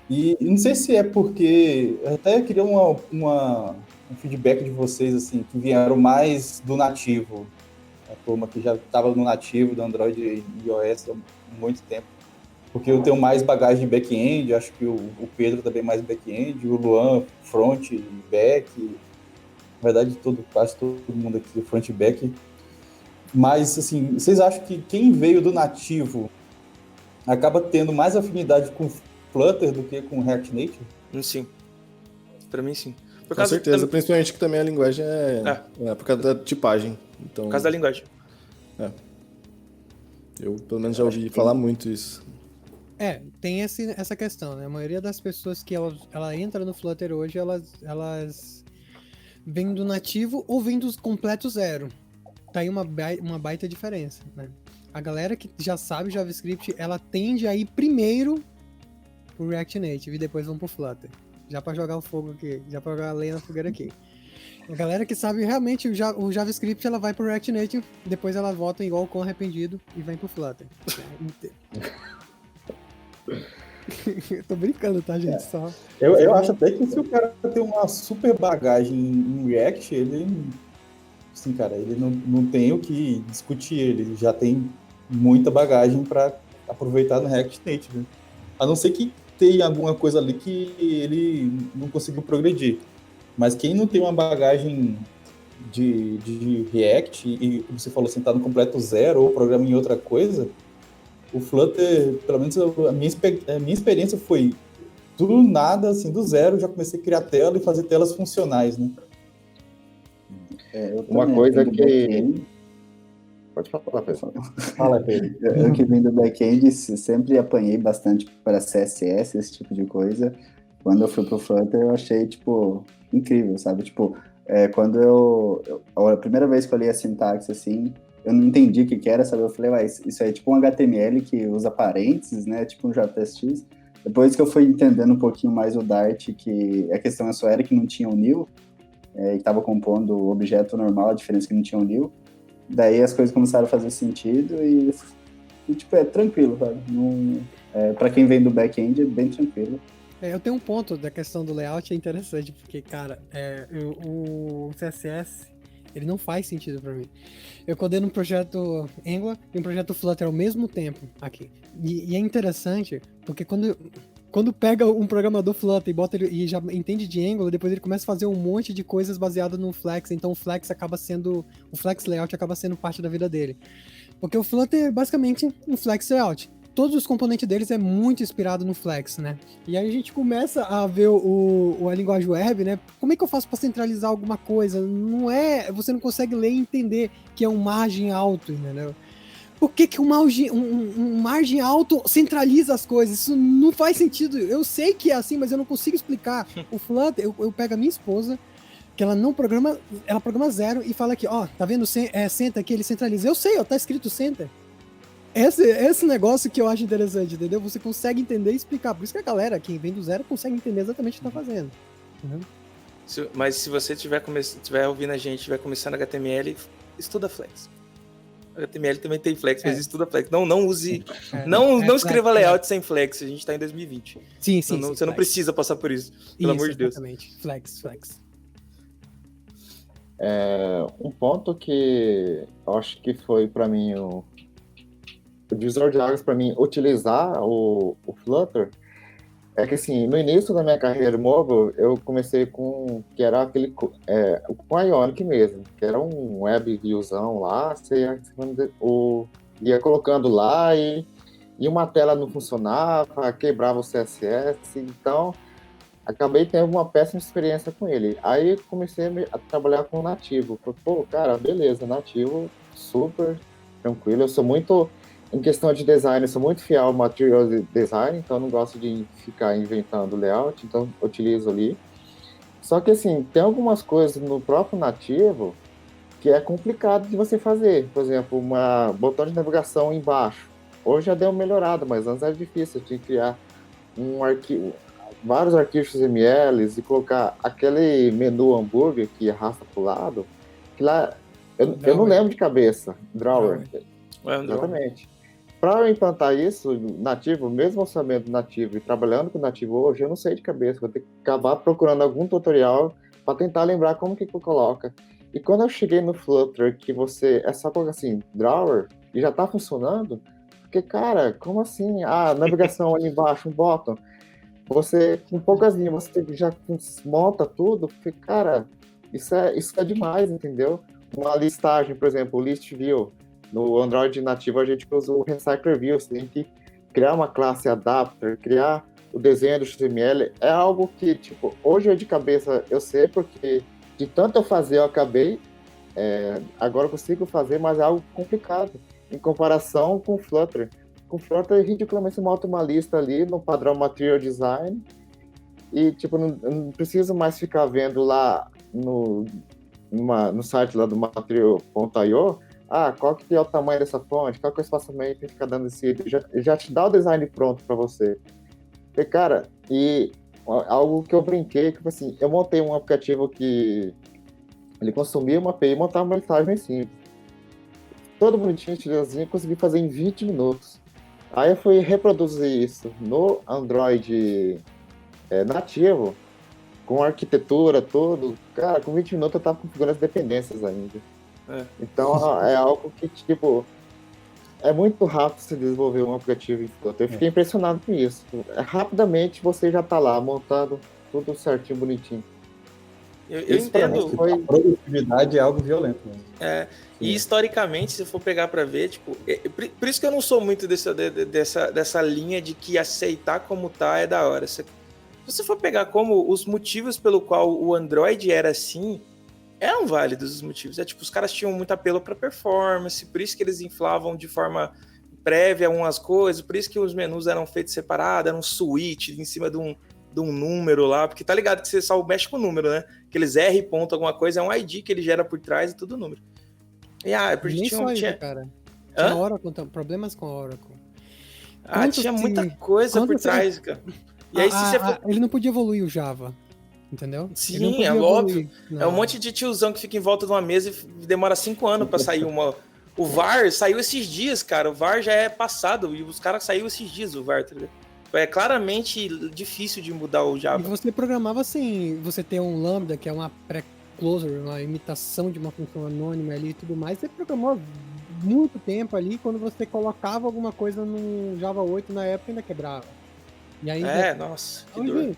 E não sei se é porque... Eu até queria um feedback de vocês, assim, que vieram mais do nativo. A turma que já estava no nativo do Android e iOS há muito tempo. Porque eu tenho mais bagagem de back-end, acho que o Pedro também mais back-end, o Luan front e back. Na verdade, quase todo mundo aqui front e back. Mas, assim, vocês acham que quem veio do nativo acaba tendo mais afinidade com Flutter do que com React Native? Sim. Pra mim, sim. Com certeza, principalmente que também a linguagem por causa da tipagem. Então, por causa da linguagem. Eu, pelo menos, já ouvi falar muito isso. Tem essa questão, né? A maioria das pessoas que ela entra no Flutter hoje, elas vêm do nativo ou vêm do completo zero. Tá aí uma baita diferença, né? A galera que já sabe JavaScript, ela tende a ir primeiro pro React Native e depois vão pro Flutter. Já pra jogar o fogo aqui, já pra jogar a lenha na fogueira aqui. A galera que sabe realmente o JavaScript, ela vai pro React Native, depois ela volta igual com arrependido e vem pro Flutter. Eu tô brincando, tá, gente? Só. Eu acho até que se o cara tem uma super bagagem em React, ele, assim, cara, ele não tem o que discutir, ele já tem muita bagagem para aproveitar no React Native. A não ser que tenha alguma coisa ali que ele não conseguiu progredir. Mas quem não tem uma bagagem de React e você falou assim, tá no completo zero ou programa em outra coisa, o Flutter, pelo menos a minha experiência foi do nada, assim, do zero, já comecei a criar tela e fazer telas funcionais, né? Eu Uma também, coisa eu vim do que- back-end. Pode falar, pessoal. Fala, Pedro. Eu que vim do back-end sempre apanhei bastante para CSS, esse tipo de coisa. Quando eu fui pro Flutter, eu achei, tipo, incrível, sabe? Tipo, quando a primeira vez que eu li a sintaxe, assim, eu não entendi o que era, sabe? Eu falei, ué, isso é tipo um HTML que usa parênteses, né? Tipo um JSX. Depois que eu fui entendendo um pouquinho mais o Dart, que a questão só era que não tinha o nil, e estava compondo o objeto normal, a diferença é que não tinha o nil. Daí as coisas começaram a fazer sentido e tipo, é tranquilo, sabe? Para quem vem do back-end, é bem tranquilo. Eu tenho um ponto da questão do layout, é interessante, porque, cara, o CSS, ele não faz sentido pra mim. Eu codei num projeto Angular e um projeto Flutter ao mesmo tempo aqui. E é interessante, porque quando pega um programador Flutter e bota ele e já entende de Angular, depois ele começa a fazer um monte de coisas baseado no Flex, então o Flex Layout acaba sendo parte da vida dele. Porque o Flutter é basicamente um Flex Layout. Todos os componentes deles é muito inspirado no Flex, né? E aí a gente começa a ver a linguagem web, né? Como é que eu faço para centralizar alguma coisa? Você não consegue ler e entender que é um margem alto, entendeu? Por que um margem alto centraliza as coisas? Isso não faz sentido. Eu sei que é assim, mas eu não consigo explicar. O Flutter, eu pego a minha esposa, que ela não programa, ela programa zero e fala aqui, ó, tá vendo center aqui, ele centraliza. Eu sei, ó, tá escrito center. Esse negócio que eu acho interessante, entendeu? Você consegue entender e explicar. Por isso que a galera, quem vem do zero, consegue entender exatamente o que tá fazendo. Uhum. Mas se você tiver ouvindo a gente, estiver começando HTML, estuda Flex. HTML também tem Flex, mas estuda Flex. Não use... não escreva layout sem Flex. A gente tá em 2020. Sim, Você não precisa passar por isso. Pelo amor de Deus. Exatamente. Flex. Um ponto que eu acho que foi para mim o divisor de águas para mim utilizar o Flutter é que, assim, no início da minha carreira mobile, eu comecei com que era com a Ionic mesmo, que era um web viewzão lá, você ia colocando lá e uma tela não funcionava, quebrava o CSS, então acabei tendo uma péssima experiência com ele. Aí comecei a trabalhar com nativo. Pô, cara, beleza, nativo, super tranquilo. Eu sou muito, em questão de design, eu sou muito fiel ao material design, então eu não gosto de ficar inventando layout, então eu utilizo ali. Só que, assim, tem algumas coisas no próprio nativo que é complicado de você fazer. Por exemplo, botão de navegação embaixo. Hoje já deu uma melhorada, mas antes era difícil. Eu tinha que criar vários arquivos XML e colocar aquele menu hambúrguer que arrasta para o lado, que lá eu não lembro de cabeça. Drawer. Exatamente. Para eu implantar isso nativo, mesmo sabendo nativo e trabalhando com nativo hoje, eu não sei de cabeça. Vou ter que acabar procurando algum tutorial para tentar lembrar como que coloca. E quando eu cheguei no Flutter, que é só colocar assim, drawer, e já está funcionando, porque, cara, como assim? Navegação ali embaixo, um bottom. Você, com poucas linhas, você já monta tudo, porque, cara, isso é demais, entendeu? Uma listagem, por exemplo, o list view. No Android nativo, a gente usa o Recycler View. Você tem que criar uma classe adapter, criar o desenho do XML. É algo que, tipo, hoje de cabeça eu sei, porque de tanto eu fazer, eu acabei. Agora eu consigo fazer, mas é algo complicado em comparação com o Flutter. Com o Flutter, ridiculamente, você monta uma lista ali no padrão Material Design e, tipo, não preciso mais ficar vendo lá no site lá do Material.io qual que é o tamanho dessa fonte, qual que é o espaçamento que fica dando esse... Já te dá o design pronto para você. E, cara, algo que eu brinquei, tipo assim, eu montei um aplicativo que ele consumia uma API e montava uma mensagem simples. Todo bonitinho, estilosinho, consegui fazer em 20 minutos. Aí eu fui reproduzir isso no Android nativo, com arquitetura, tudo. Cara, com 20 minutos eu tava configurando as dependências ainda. Então é algo que, tipo, é muito rápido se desenvolver um aplicativo em Flutter. Eu fiquei impressionado com isso. Rapidamente você já tá lá, montando tudo certinho, bonitinho. Eu Isso pra mim entendo. foi- A produtividade é algo violento mesmo. E historicamente, se for pegar pra ver, tipo, por isso que eu não sou muito dessa linha de que aceitar como tá é da hora. Se você for pegar como os motivos pelo qual o Android era assim, eram válidos os motivos. É tipo, os caras tinham muito apelo pra performance, por isso que eles inflavam de forma prévia algumas coisas, por isso que os menus eram feitos separados, era um switch em cima de um número lá, porque tá ligado que você só mexe com o número, né? Aqueles R ponto alguma coisa, é um ID que ele gera por trás e tudo número. E porque Nem só isso, cara. Tinha Oracle, problemas com a Oracle. Tinha muita coisa por trás, cara. E aí, se você for... Ele não podia evoluir o Java, entendeu? Sim, é óbvio. É um monte de tiozão que fica em volta de uma mesa e demora 5 anos pra sair uma... O VAR saiu esses dias, cara. O VAR já é passado e os caras saíram esses dias, o VAR, tá ligado? É claramente difícil de mudar o Java. E você programava sem você ter um Lambda, que é uma pré-closure, uma imitação de uma função anônima ali e tudo mais. Você programou muito tempo ali, quando você colocava alguma coisa no Java 8 na época ainda quebrava. E aí, nossa, que dor.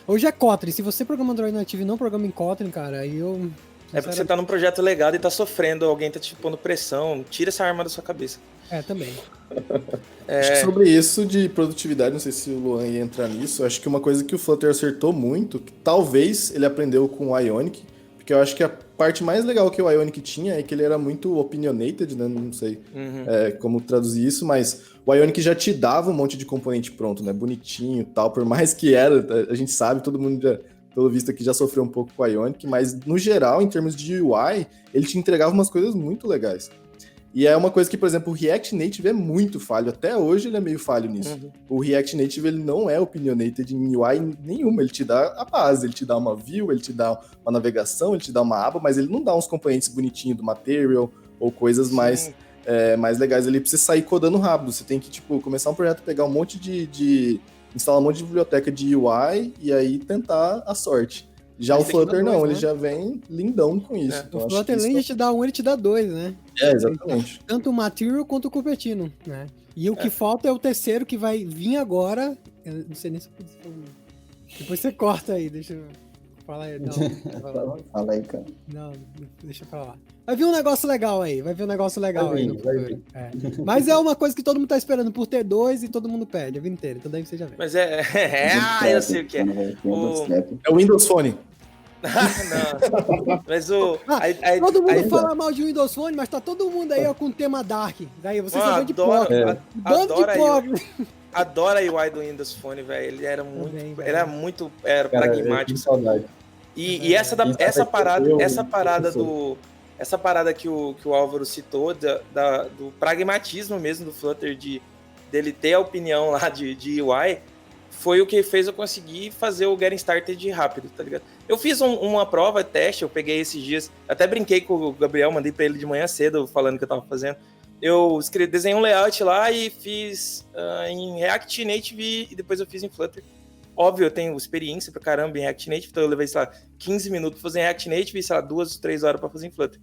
Hoje é Kotlin. Se você programa Android nativo e não programa em Kotlin, cara, aí eu... É porque você tá num projeto legado e tá sofrendo, alguém tá te pondo pressão. Tira essa arma da sua cabeça. Também. Acho que sobre isso de produtividade, não sei se o Luan ia entrar nisso, acho que uma coisa que o Flutter acertou muito, que talvez ele aprendeu com o Ionic, porque eu acho que a parte mais legal que o Ionic tinha é que ele era muito opinionated, né? Não sei como traduzir isso, mas o Ionic já te dava um monte de componente pronto, né? Bonitinho e tal, por mais que a gente sabe, todo mundo já, pelo visto aqui, já sofreu um pouco com o Ionic, mas no geral, em termos de UI, ele te entregava umas coisas muito legais. E é uma coisa que, por exemplo, o React Native é muito falho. Até hoje ele é meio falho nisso. O React Native ele não é opinionated em UI nenhuma. Ele te dá a base, ele te dá uma view, ele te dá uma navegação, ele te dá uma aba, mas ele não dá uns componentes bonitinhos do material ou coisas mais legais. Ele precisa sair codando rápido. Você tem que, tipo, começar um projeto, pegar um monte instalar um monte de biblioteca de UI e aí tentar a sorte. Já o Flutter não, ele já vem lindão com isso. Então, o Flutter, além de te dar um, ele te dá 2, né? Exatamente. Tanto o Material quanto o Cupertino, né? E o que falta é o terceiro que vai vir agora. Eu não sei nem se eu posso falar. Depois você corta aí, deixa eu... Fala aí, não. Fala aí, cara. Não, deixa eu falar. Vai vir um negócio legal aí, Vai vir. Mas é uma coisa que todo mundo tá esperando por ter 2 e todo mundo pede a vida inteira, então daí você já vê. Mas eu sei o que é. É o Windows Phone. Não. Mas todo mundo fala mal de Windows Phone, mas tá todo mundo aí com tema Dark. Daí você só vê de pobre. Adoro a UI do Windows Phone, velho. Ele era muito pragmático. Saudade. E essa parada que o Álvaro citou do pragmatismo mesmo do Flutter, dele ter a opinião lá de UI, foi o que fez eu conseguir fazer o Getting Started rápido, tá ligado? Eu fiz uma prova, teste, eu peguei esses dias, até brinquei com o Gabriel, mandei pra ele de manhã cedo, falando que eu tava fazendo. Eu desenhei um layout lá e fiz em React Native e depois eu fiz em Flutter. Óbvio, eu tenho experiência pra caramba em React Native, então eu levei, sei lá, 15 minutos pra fazer em React Native e, sei lá, 2, 3 horas pra fazer em Flutter.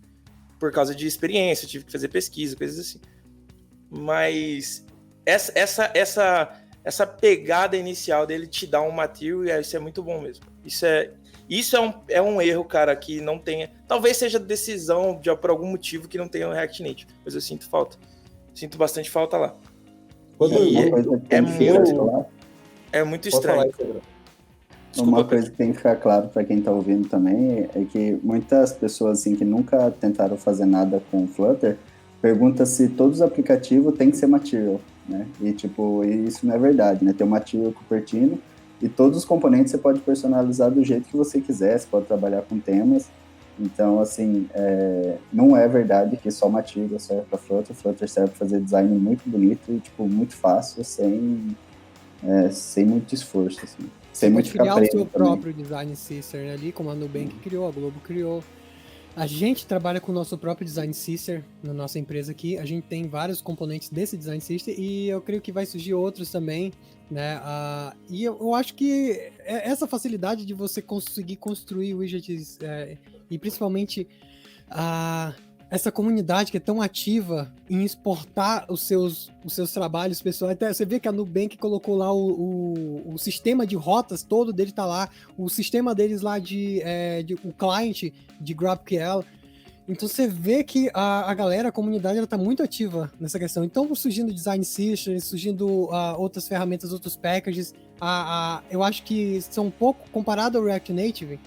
Por causa de experiência, eu tive que fazer pesquisa, coisas assim. Mas essa pegada inicial dele te dá um material e isso é muito bom mesmo. Isso é um erro, cara, que não tenha... Talvez seja decisão por algum motivo que não tenha um React Native, mas eu sinto falta. Sinto bastante falta lá. É muito estranho. Uma coisa que tem que ficar claro para quem está ouvindo também é que muitas pessoas assim, que nunca tentaram fazer nada com o Flutter perguntam se todos os aplicativos têm que ser Material, né? E isso não é verdade, né? Tem o Material Cupertino e todos os componentes você pode personalizar do jeito que você quiser, você pode trabalhar com temas. Então, assim, não é verdade que só Material serve para Flutter. Flutter serve para fazer design muito bonito e muito fácil, sem muito esforço, assim. Sem muito criar ficar o preso seu também. próprio design system ali, como a Nubank criou, a Globo criou. A gente trabalha com o nosso próprio design system na nossa empresa aqui. A gente tem vários componentes desse design system e eu creio que vai surgir outros também, né? E eu acho que essa facilidade de você conseguir construir widgets e principalmente essa comunidade que é tão ativa em exportar os seus trabalhos pessoais. Até você vê que a Nubank colocou lá o sistema de rotas todo dele tá lá, o sistema deles lá o client de GraphQL. Então você vê que a galera, a comunidade, ela tá muito ativa nessa questão. Então surgindo design systems, surgindo outras ferramentas, outros packages, eu acho que são um pouco, comparado ao React Native,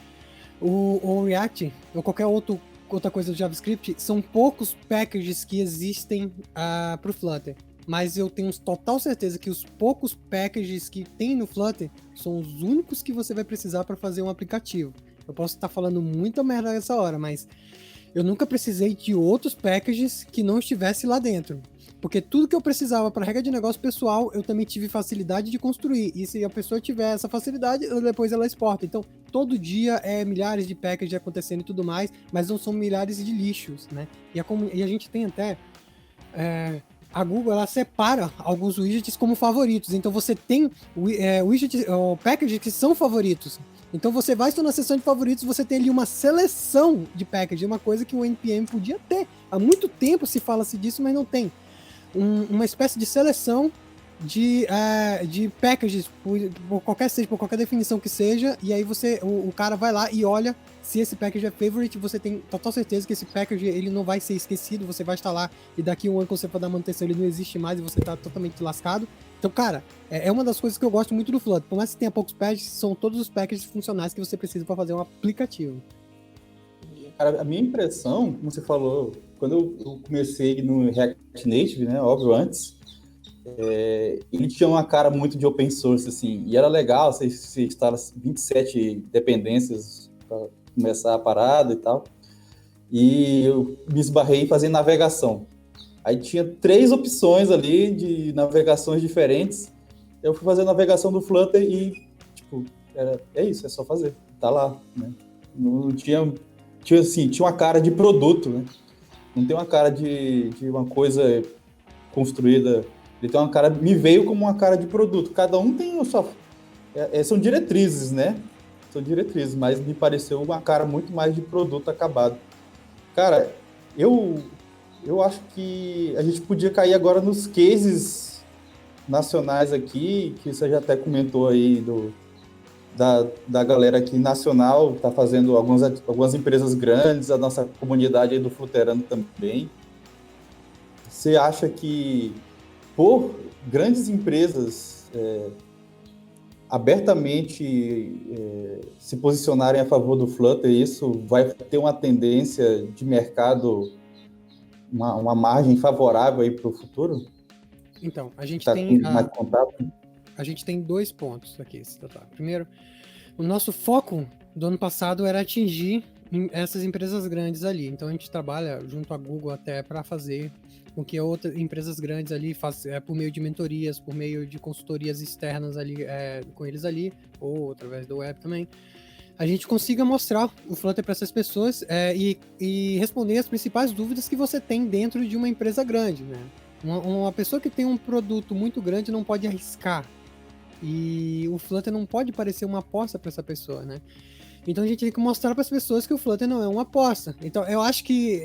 o React ou qualquer outra coisa do JavaScript, são poucos packages que existem para o Flutter. Mas eu tenho total certeza que os poucos packages que tem no Flutter são os únicos que você vai precisar para fazer um aplicativo. Eu posso estar falando muita merda nessa hora, mas eu nunca precisei de outros packages que não estivesse lá dentro. Porque tudo que eu precisava para regra de negócio pessoal, eu também tive facilidade de construir. E se a pessoa tiver essa facilidade, depois ela exporta. Então, todo dia milhares de packages acontecendo e tudo mais, mas não são milhares de lixos, né? E a gente tem até... a Google, ela separa alguns widgets como favoritos. Então, você tem widgets, packages que são favoritos. Então, você vai estar na seção de favoritos, você tem ali uma seleção de packages, uma coisa que o NPM podia ter. Há muito tempo se fala-se disso, mas não tem. Uma espécie de seleção de packages por qualquer seja, por qualquer definição que seja, e aí o cara vai lá e olha se esse package é favorite, você tem total certeza que esse package ele não vai ser esquecido, você vai instalar e daqui um ano quando você for dar manutenção ele não existe mais e você tá totalmente lascado. Então, cara, é uma das coisas que eu gosto muito do Flutter. Por mais que tenha poucos packages, são todos os packages funcionais que você precisa para fazer um aplicativo. Cara, a minha impressão, como você falou, quando eu comecei no React Native, né, óbvio, antes, ele tinha uma cara muito de open source, assim, e era legal, você instala 27 dependências para começar a parada e tal, e eu me esbarrei em fazer navegação. Aí tinha 3 opções ali de navegações diferentes, eu fui fazer a navegação do Flutter e, tipo, é isso, é só fazer, tá lá, né? Não tinha uma cara de produto, né? Não tem uma cara de uma coisa construída. Ele tem uma cara, me veio como uma cara de produto. Cada um tem a sua... são diretrizes, né? São diretrizes, mas me pareceu uma cara muito mais de produto acabado. Cara, eu acho que a gente podia cair agora nos cases nacionais aqui, que você já até comentou aí da galera aqui nacional, tá fazendo algumas empresas grandes, a nossa comunidade aí do Flutterando também. Você acha que por grandes empresas abertamente se posicionarem a favor do Flutter, isso vai ter uma tendência de mercado, uma margem favorável aí para o futuro? Então, a gente a gente tem 2 pontos aqui. Primeiro, o nosso foco do ano passado era atingir essas empresas grandes ali. Então a gente trabalha junto à Google até para fazer com que outras empresas grandes ali façam por meio de mentorias, por meio de consultorias externas ali com eles ali, ou através do web também, a gente consiga mostrar o Flutter para essas pessoas e responder as principais dúvidas que você tem dentro de uma empresa grande, né? Uma pessoa que tem um produto muito grande não pode arriscar. E o Flutter não pode parecer uma aposta para essa pessoa, né? Então a gente tem que mostrar para as pessoas que o Flutter não é uma aposta. Então eu acho que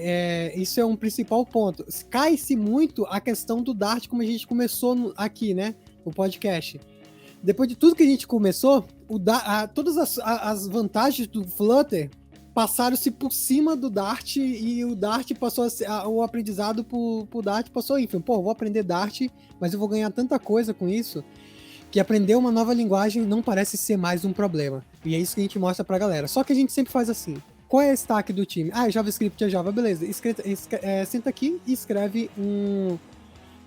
isso é um principal ponto. Cai-se muito a questão do Dart, como a gente começou aqui, né? O podcast. Depois de tudo que a gente começou, todas as vantagens do Flutter passaram-se por cima do Dart e o Dart passou o aprendizado pro Dart passou, enfim, vou aprender Dart, mas eu vou ganhar tanta coisa com isso que aprender uma nova linguagem não parece ser mais um problema. E é isso que a gente mostra pra galera. Só que a gente sempre faz assim. Qual é a stack do time? JavaScript é Java, beleza. Senta aqui e escreve um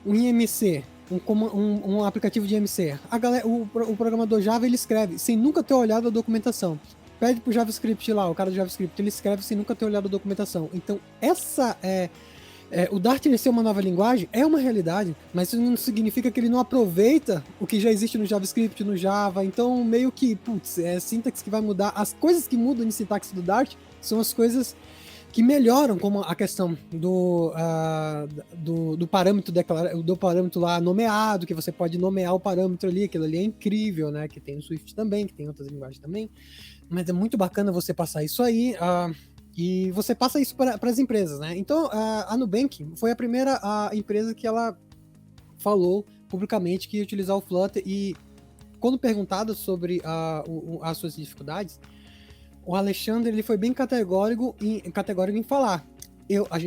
IMC, um aplicativo de IMC. O programador Java, ele escreve sem nunca ter olhado a documentação. Pede pro JavaScript lá, o cara do JavaScript, ele escreve sem nunca ter olhado a documentação. Então, O Dart ele ser uma nova linguagem é uma realidade, mas isso não significa que ele não aproveita o que já existe no JavaScript, no Java. Então, meio que, é sintaxe que vai mudar. As coisas que mudam de sintaxe do Dart são as coisas que melhoram, como a questão do parâmetro do parâmetro lá nomeado, que você pode nomear o parâmetro ali, aquilo ali é incrível, né? Que tem no Swift também, que tem outras linguagens também. Mas é muito bacana você passar isso aí. E você passa isso para as empresas, né? Então, a Nubank foi a primeira empresa que ela falou publicamente que ia utilizar o Flutter, e quando perguntado sobre as suas dificuldades, o Alexandre ele foi bem categórico em falar: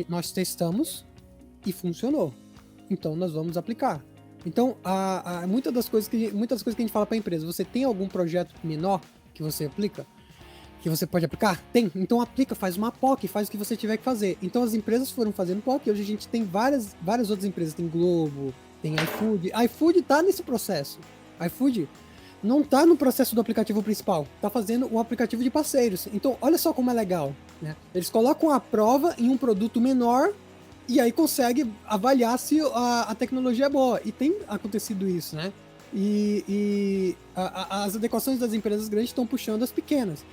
nós testamos e funcionou, então nós vamos aplicar. Então, muitas das coisas que a gente fala para a empresa: você tem algum projeto menor que você aplica? Que você pode aplicar? Tem. Então aplica, faz uma POC, faz o que você tiver que fazer. Então as empresas foram fazendo POC, hoje a gente tem várias outras empresas, tem Globo, tem iFood. iFood tá nesse processo. iFood não tá no processo do aplicativo principal, tá fazendo o aplicativo de parceiros. Então olha só como é legal, né? Eles colocam a prova em um produto menor e aí consegue avaliar se a tecnologia é boa. E tem acontecido isso, né? E as adequações das empresas grandes estão puxando as pequenas.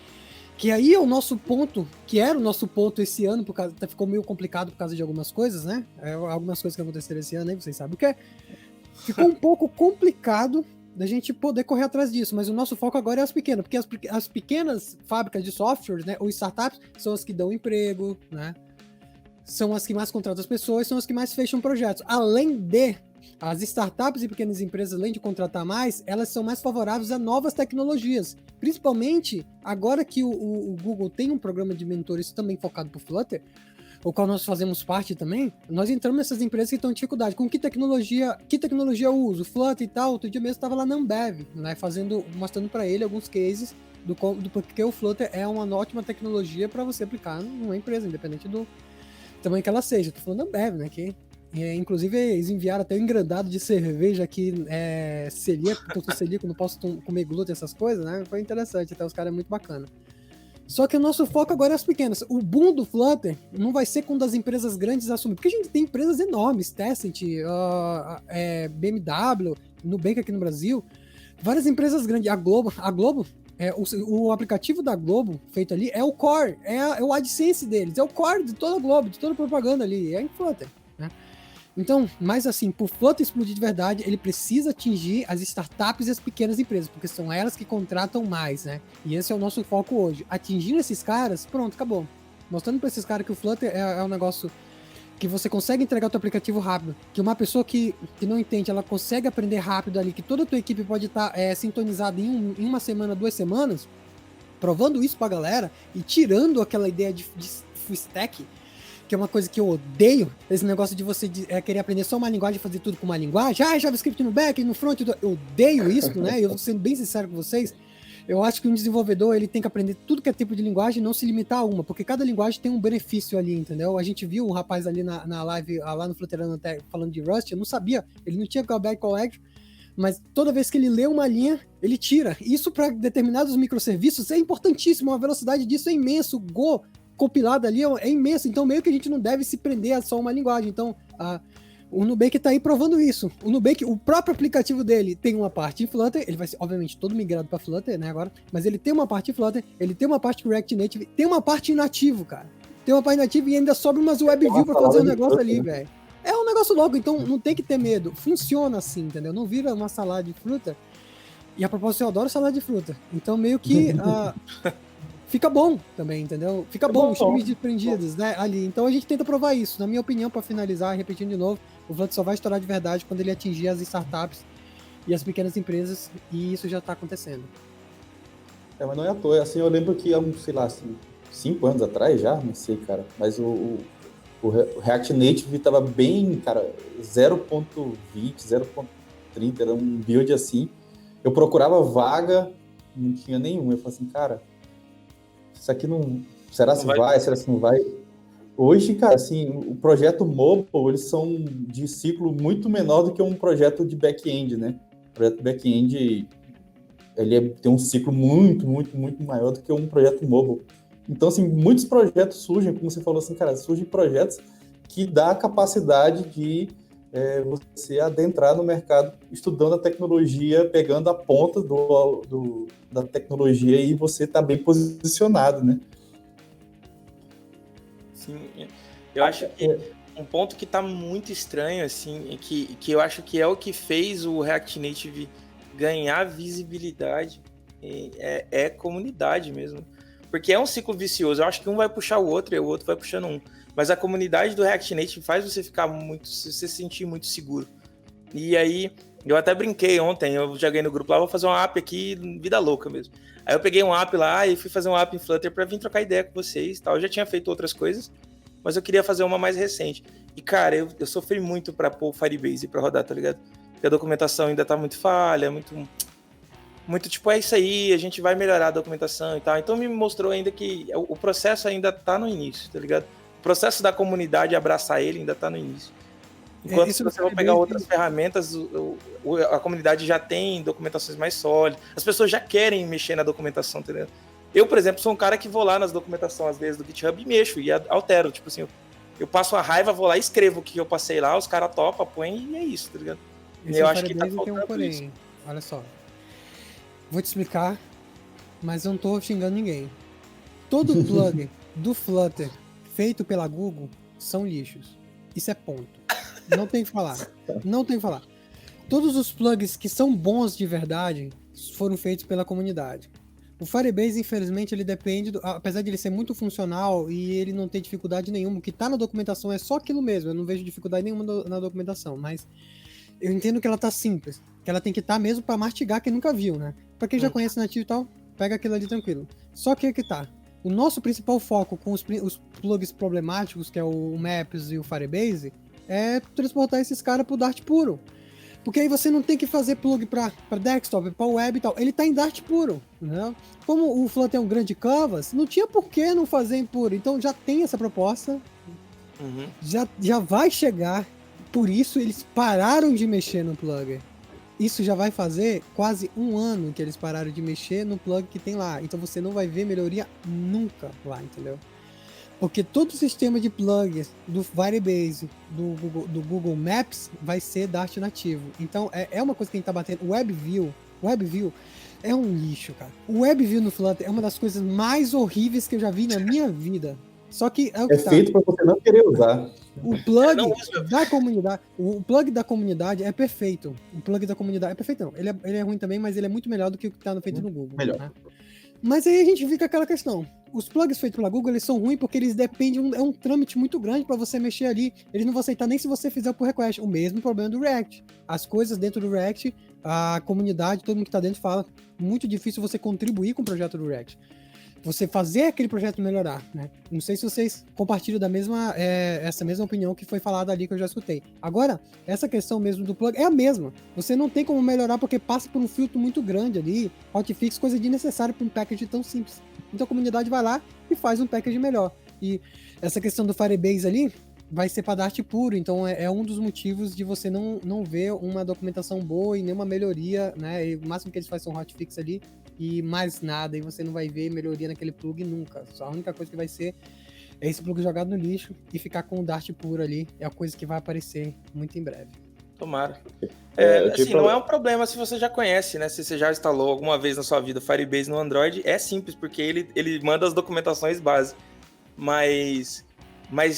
Que aí é o nosso ponto, que era o nosso ponto esse ano, ficou meio complicado por causa de algumas coisas, né? Algumas coisas que aconteceram esse ano aí, vocês sabem o que é. Ficou um pouco complicado da gente poder correr atrás disso, mas o nosso foco agora é as pequenas, porque as pequenas fábricas de software, né, ou startups, são as que dão emprego, né? São as que mais contratam as pessoas, são as que mais fecham projetos. Além de as startups e pequenas empresas, além de contratar mais, elas são mais favoráveis a novas tecnologias. Principalmente agora que o Google tem um programa de mentores também focado para o Flutter, o qual nós fazemos parte também, nós entramos nessas empresas que estão em dificuldade. Com que tecnologia eu uso? Flutter e tal. Outro dia mesmo estava lá na Ambev, né, mostrando para ele alguns cases do porque o Flutter é uma ótima tecnologia para você aplicar numa empresa, independente do tamanho que ela seja. Estou falando da Ambev, né, que inclusive eles enviaram até um engradado de cerveja que é celíaco, porque eu sou celíaco, não posso comer glúten, essas coisas, né? Foi interessante, até os caras é muito bacana. Só que o nosso foco agora é as pequenas. O boom do Flutter não vai ser quando as empresas grandes assumem, porque a gente tem empresas enormes, Tencent, BMW, Nubank aqui no Brasil, várias empresas grandes. A Globo, o aplicativo da Globo feito ali é o core, é o AdSense deles, é o core de toda a Globo, de toda a propaganda ali, é em Flutter, né? Então, mas assim, pro Flutter explodir de verdade, ele precisa atingir as startups e as pequenas empresas, porque são elas que contratam mais, né? E esse é o nosso foco hoje. Atingindo esses caras, pronto, acabou. Mostrando para esses caras que o Flutter é um negócio que você consegue entregar o teu aplicativo rápido, que uma pessoa que não entende, ela consegue aprender rápido ali, que toda a tua equipe pode estar sintonizada em uma semana, 2 semanas, provando isso pra galera e tirando aquela ideia de full stack, que é uma coisa que eu odeio, esse negócio de você querer aprender só uma linguagem e fazer tudo com uma linguagem. JavaScript no back, no front, eu odeio isso, né? Eu sendo bem sincero com vocês, eu acho que um desenvolvedor ele tem que aprender tudo que é tipo de linguagem e não se limitar a uma, porque cada linguagem tem um benefício ali, entendeu? A gente viu um rapaz ali na live, lá no Flutterando até falando de Rust, eu não sabia, ele não tinha callback collection, mas toda vez que ele lê uma linha, ele tira. Isso para determinados microserviços é importantíssimo, a velocidade disso é imenso. O Go compilado ali é imenso, então meio que a gente não deve se prender a só uma linguagem. Então, o Nubank tá aí provando isso. O Nubank, o próprio aplicativo dele tem uma parte em Flutter, ele vai ser, obviamente, todo migrado para Flutter, né, agora, mas ele tem uma parte em Flutter, ele tem uma parte React Native, tem uma parte em nativo, cara. Tem uma parte nativa e ainda sobra umas WebView para fazer um negócio ali, velho. É um negócio louco, então não tem que ter medo. Funciona assim, entendeu? Não vira uma salada de fruta. E a propósito, eu adoro salada de fruta. Então, meio que fica bom também, entendeu? Fica bom, os times desprendidos, né, ali. Então a gente tenta provar isso. Na minha opinião, para finalizar, repetindo de novo, o Flutter só vai estourar de verdade quando ele atingir as startups e as pequenas empresas, e isso já está acontecendo. Mas não é à toa. Assim, eu lembro que há, sei lá, 5 anos atrás já, não sei, cara, mas o React Native estava bem, cara, 0.20, 0.30, era um build assim. Eu procurava vaga, não tinha nenhuma. Eu falei assim, cara, isso aqui não... Será se vai? Será se não vai? Hoje, cara, assim, o projeto mobile, eles são de ciclo muito menor do que um projeto de back-end, né? O projeto back-end, ele tem um ciclo muito, muito, muito maior do que um projeto mobile. Então, assim, muitos projetos surgem, como você falou assim, cara, surgem projetos que dá a capacidade de você adentrar no mercado estudando a tecnologia, pegando a ponta da tecnologia e você tá bem posicionado, né? Sim, eu acho que um ponto que tá muito estranho, assim, que eu acho que é o que fez o React Native ganhar visibilidade é comunidade mesmo. Porque é um ciclo vicioso. Eu acho que um vai puxar o outro e o outro vai puxando um. Mas a comunidade do React Native faz você ficar você se sentir muito seguro. E aí, eu até brinquei ontem, eu joguei no grupo lá, vou fazer uma app aqui, vida louca mesmo. Aí eu peguei um app lá e fui fazer um app em Flutter pra vir trocar ideia com vocês e tal. Eu já tinha feito outras coisas, mas eu queria fazer uma mais recente. E, cara, eu sofri muito pra pôr o Firebase pra rodar, tá ligado? Porque a documentação ainda tá muito falha, muito tipo, é isso aí, a gente vai melhorar a documentação e tal. Então me mostrou ainda que o processo ainda tá no início, tá ligado? O processo da comunidade abraçar ele ainda tá no início. Enquanto se você for pegar outras ferramentas, a comunidade já tem documentações mais sólidas, as pessoas já querem mexer na documentação, tá ligado? Eu, por exemplo, sou um cara que vou lá nas documentações, às vezes, do GitHub e mexo e altero. Tipo assim, eu passo a raiva, vou lá e escrevo o que eu passei lá, os caras topam, põem e é isso, tá ligado? E eu acho que tá faltando isso. Olha só. Vou te explicar, mas eu não tô xingando ninguém. Todo plug do Flutter feito pela Google são lixos. Isso é ponto. Não tem o que falar. Não tem o que falar. Todos os plugs que são bons de verdade foram feitos pela comunidade. O Firebase, infelizmente, ele depende, apesar de ele ser muito funcional e ele não ter dificuldade nenhuma, o que tá na documentação é só aquilo mesmo, eu não vejo dificuldade nenhuma na documentação, mas eu entendo que ela tá simples, que ela tem que estar mesmo pra mastigar quem nunca viu, né? Pra quem já conhece nativo e tal, pega aquilo ali tranquilo. Só que que tá. O nosso principal foco com os plugs problemáticos, que é o Maps e o Firebase, é transportar esses caras pro Dart puro. Porque aí você não tem que fazer plug pra desktop, pra web e tal. Ele tá em Dart puro, né? Como o Flutter é um grande canvas, não tinha por que não fazer em puro. Então já tem essa proposta, já vai chegar. Por isso eles pararam de mexer no plug. Isso já vai fazer quase um ano que eles pararam de mexer no plug que tem lá. Então você não vai ver melhoria nunca lá, entendeu? Porque todo o sistema de plugs do Firebase, do Google Maps, vai ser Dart nativo. Então é uma coisa que a gente tá batendo. O WebView é um lixo, cara. O WebView no Flutter é uma das coisas mais horríveis que eu já vi na minha vida. Só que é o que feito para você não querer usar. O plug da comunidade, o plug da comunidade é perfeito. O plug da comunidade é perfeito, não. Ele é ruim também, mas ele é muito melhor do que o que tá feito no Google. Melhor. Né? Mas aí a gente fica aquela questão. Os plugs feitos pela Google, eles são ruins porque eles dependem, é um trâmite muito grande para você mexer ali. Eles não vão aceitar nem se você fizer o pull request. O mesmo problema do React. As coisas dentro do React, a comunidade, todo mundo que tá dentro fala, muito difícil você contribuir com o projeto do React. Você fazer aquele projeto melhorar, né? Não sei se vocês compartilham essa mesma opinião que foi falada ali, que eu já escutei. Agora, essa questão mesmo do plug é a mesma. Você não tem como melhorar porque passa por um filtro muito grande ali, hotfix, coisa desnecessária para um package tão simples. Então a comunidade vai lá e faz um package melhor. E essa questão do Firebase ali vai ser para Dart puro, então é um dos motivos de você não ver uma documentação boa e nenhuma melhoria, né? E o máximo que eles fazem são hotfix ali e mais nada, e você não vai ver melhoria naquele plug nunca. Só a única coisa que vai ser é esse plug jogado no lixo e ficar com o Dart puro ali. É a coisa que vai aparecer muito em breve. Tomara. Assim, não é um problema se você já conhece, né? Se você já instalou alguma vez na sua vida Firebase no Android, é simples, porque ele manda as documentações base. Mas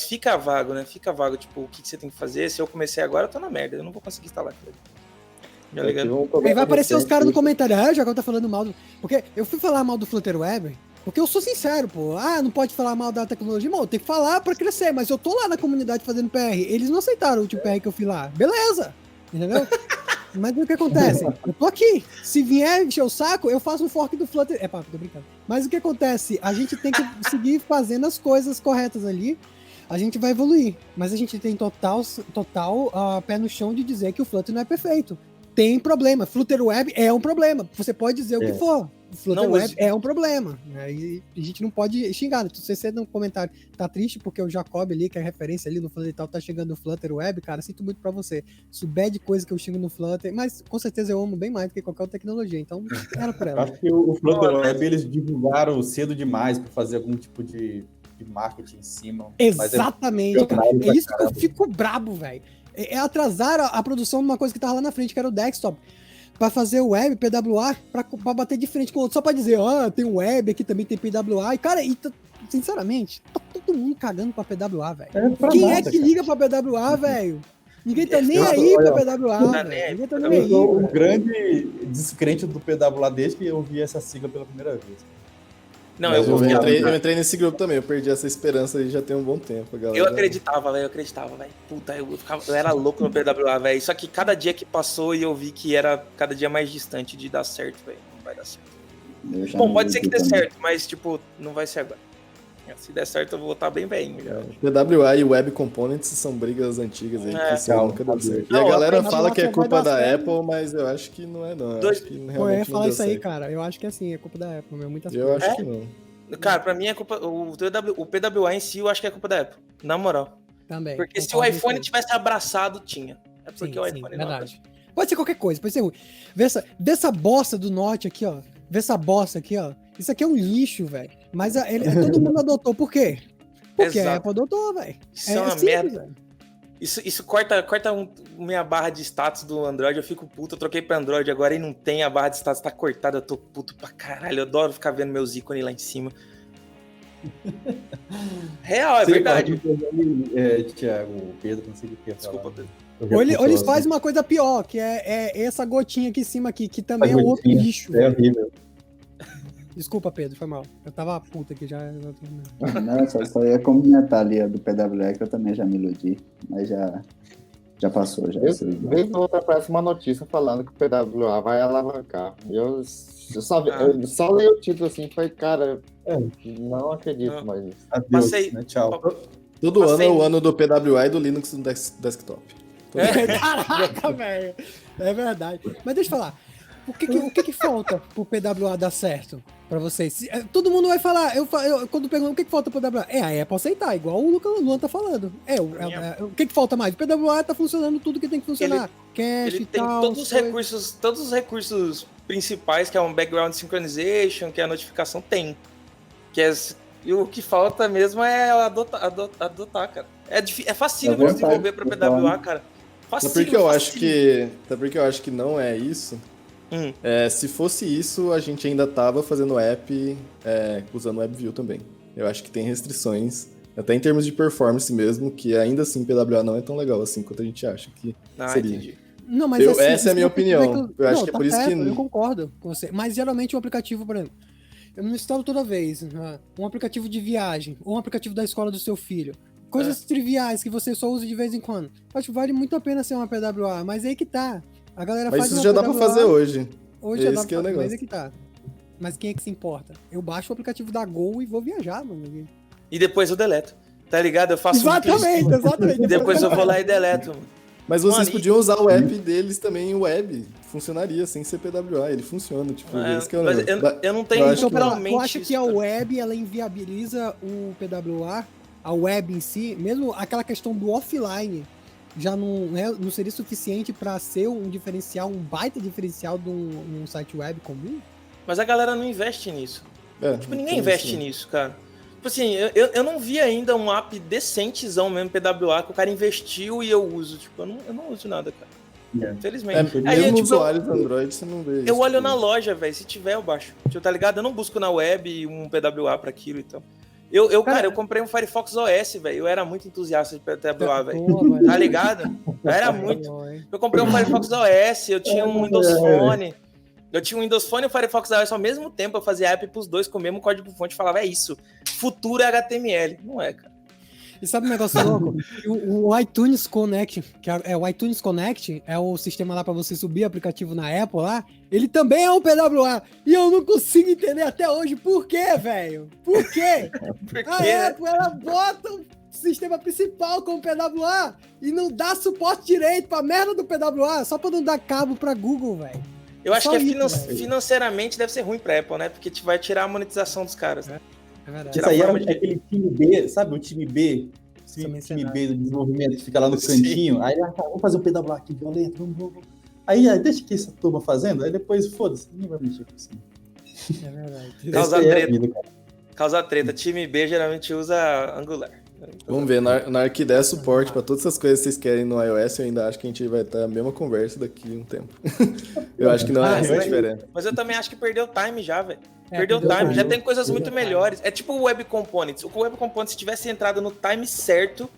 fica vago, né? Fica vago, tipo, o que você tem que fazer. Se eu comecei agora, eu tô na merda, eu não vou conseguir instalar aquilo. Aí vai aparecer os caras no comentário, o Jacó tá falando mal do... Porque eu fui falar mal do Flutter Web, porque eu sou sincero, pô. Não pode falar mal da tecnologia, eu tenho que falar pra crescer, mas eu tô lá na comunidade fazendo PR. Eles não aceitaram o último PR que eu fui lá. Beleza, entendeu? Mas o que acontece? Eu tô aqui. Se vier encher o saco, eu faço um fork do Flutter. Papo, tô brincando. Mas o que acontece? A gente tem que seguir fazendo as coisas corretas ali. A gente vai evoluir. Mas a gente tem total pé no chão de dizer que o Flutter não é perfeito. Tem problema. Flutter Web é um problema. Você pode dizer o que for. O Flutter Web é um problema. E a gente não pode xingar. Se você no comentário tá triste porque o Jacob ali, que é referência ali no Flutter e tal, tá chegando no Flutter Web, cara, sinto muito pra você. Souber de coisa que eu xingo no Flutter, mas com certeza eu amo bem mais do que qualquer outra tecnologia. Então, era por ela. Acho que o Flutter Web eles divulgaram cedo demais para fazer algum tipo de de marketing em cima. Exatamente, Mas cara. visionário É pra isso que eu caramba. fico brabo, velho. É atrasar a produção de uma coisa que tava lá na frente, que era o desktop. Pra fazer o web, PWA, pra bater de frente com o outro. Só pra dizer, tem o web, aqui também tem PWA. E, cara, sinceramente, tá todo mundo cagando pra PWA, velho. É pra Quem nada, é que cara. liga pra PWA, velho? Ninguém tá nem Eu aí sou- pra olha, PWA, tá nem aí velho. Ninguém tá pra nem Eu aí, sou um velho. grande descrente do PWA desde que eu vi essa sigla pela primeira vez. Não, Mas eu eu entrei nesse grupo também, eu perdi essa esperança aí já tem um bom tempo, galera. Eu acreditava, velho. Puta, eu era louco no PWA, velho. Só que cada dia que passou e eu vi que era cada dia mais distante de dar certo, velho. Não vai dar certo. Eu já Bom, me pode ser que dê iludi também. certo, mas, tipo, não vai ser agora. Se der certo, eu vou estar bem velhinho já. PWA e Web Components são brigas antigas aí, que isso aí calma, nunca deu certo. E Não, a galera a fala que é só vai culpa dar da certo. Apple, mas eu acho que não é não. Eu Dois- acho que Pô, eu ia realmente não falar deu isso aí, certo. cara. Eu acho que é assim, é culpa da Apple, meu. Muitas Eu coisas. acho que não. Cara, pra mim é culpa. O PWA em si, eu acho que é culpa da Apple. Na moral. Também. Porque se o concordo com iPhone isso aí. tivesse abraçado, tinha. É porque Sim, o sim, iPhone verdade. Pode ser qualquer coisa, pode ser ruim. Vê essa bosta do Note aqui, ó. Vê essa bosta aqui, ó. Isso aqui é um lixo, velho. Mas todo mundo adotou. Por quê? Porque a Exato. Apple adotou, velho. Isso é uma simples, merda. velho. Isso corta minha barra de status do Android, eu fico puto. Eu troquei pra Android agora e não tem a barra de status, tá cortada. Eu tô puto pra caralho. Eu adoro ficar vendo meus ícones lá em cima. Real, é Você verdade. pode Thiago, Pedro, não sei o que ia falar. Desculpa, Pedro. Ou eles fazem uma coisa pior, que é essa gotinha aqui em cima aqui, que também é outro gotinha, lixo. É velho. horrível. Desculpa, Pedro, foi mal. Eu tava puta aqui já. Não, só ia comentar ali a do PWA, que eu também já me iludi, mas já passou, já. Vez ou outra aparece uma notícia falando que o PWA vai alavancar. Eu só leio o título assim e falei, cara, não acredito Não. mais nisso. Adeus, Passei. né? Tchau. Todo Passei- ano é o ano do PWA e do Linux no desktop. Caraca, velho. É verdade. Mas deixa eu falar. O que falta pro PWA dar certo pra vocês? Todo mundo vai falar. Quando pergunto o que falta pro PWA, a Apple aceitar, igual o Luan tá falando. O que falta mais? O PWA tá funcionando tudo que tem que funcionar. Cache Ele e tem tal. todos os recursos principais, que é um background synchronization, que é a notificação, tem. E o que falta mesmo é adotar, cara. É facílimo de desenvolver pra PWA, cara. Sabe Facílimo, por que eu facílimo. acho que não é isso? Se fosse isso, a gente ainda tava fazendo app usando WebView também. Eu acho que tem restrições, até em termos de performance mesmo, que ainda assim PWA não é tão legal assim quanto a gente acha que seria. Entendi. Não, mas Essa é a minha isso não quer dizer opinião. Eu acho que é tá por isso que- certo, eu concordo com você. Mas geralmente o aplicativo, por exemplo, eu não instalo toda vez, né? Um aplicativo de viagem, ou um aplicativo da escola do seu filho. Coisas triviais que você só usa de vez em quando. Acho que vale muito a pena ser uma PWA, mas aí que tá. A galera Mas faz isso uma já dá pra PWA, fazer hoje. Hoje É já esse dá que é o pra fazer, mas negócio. aí que tá. Mas quem é que se importa? Eu baixo o aplicativo da Gol e vou viajar, mano. E depois eu deleto. Tá ligado? Eu faço Exatamente. E depois eu vou lá e deleto, mano. Mas vocês Mano, podiam usar o app deles também em web. Funcionaria sem ser PWA, ele funciona. Tipo, esse que é o Mas negócio. eu não tenho eu acho Então, que pera lá, totalmente tu acha que isso, a cara. web, ela inviabiliza o PWA, a web em si, mesmo aquela questão do offline, já não seria suficiente para ser um diferencial, um baita diferencial de um site web comum? Mas a galera não investe nisso. Tipo, ninguém tem investe isso, né? nisso, cara. Tipo assim, eu não vi ainda um app decentezão mesmo, PWA, que o cara investiu e eu uso. Tipo, eu não uso nada, cara. Infelizmente. Mesmo tipo, usuários Android, você não vê isso. eu olho na loja, velho. Se tiver, eu baixo. Tipo, tá ligado? Eu não busco na web um PWA pra aquilo e tal. Cara, eu comprei um Firefox OS, velho. Eu era muito entusiasta de PWA, velho. Tá ligado? Eu era muito. Eu comprei um Firefox OS, eu tinha um Windows Phone. Eu tinha um Windows Phone e o Firefox OS ao mesmo tempo. Eu fazia app pros dois com o mesmo código-fonte. Falava, é isso. Futuro é HTML. Não é, cara. E sabe um negócio louco? O iTunes Connect, que o iTunes Connect é o sistema lá para você subir aplicativo na Apple lá, ele também é um PWA. E eu não consigo entender até hoje por quê, velho? Por quê? A Apple, ela bota o sistema principal como PWA e não dá suporte direito pra merda do PWA, só pra não dar cabo pra Google, velho. Eu acho Só que isso, financeiramente deve ser ruim pra Apple, né? Porque vai tirar a monetização dos caras, né? É verdade. Isso aí era aquele time B, sabe? O time B. Também Time sei B do desenvolvimento que fica lá no Sim. cantinho. Aí, vamos fazer o PWA aqui violento, vamos. Aí, deixa que essa turma fazendo, aí depois, foda-se, ninguém vai mexer com isso. É verdade. Causar Essa aí é a treta. vida, cara. Causar treta. Time B geralmente usa Angular. Vamos ver, na hora que der suporte pra todas essas coisas que vocês querem no iOS, eu ainda acho que a gente vai ter a mesma conversa daqui a um tempo. Eu acho que não é essa a diferença. Mas eu também acho que perdeu o time já, velho. É, Perdeu o time, perdeu. já tem coisas muito Perdeu o time. melhores. É tipo o Web Components. O Web Components, se tivesse entrado no time certo,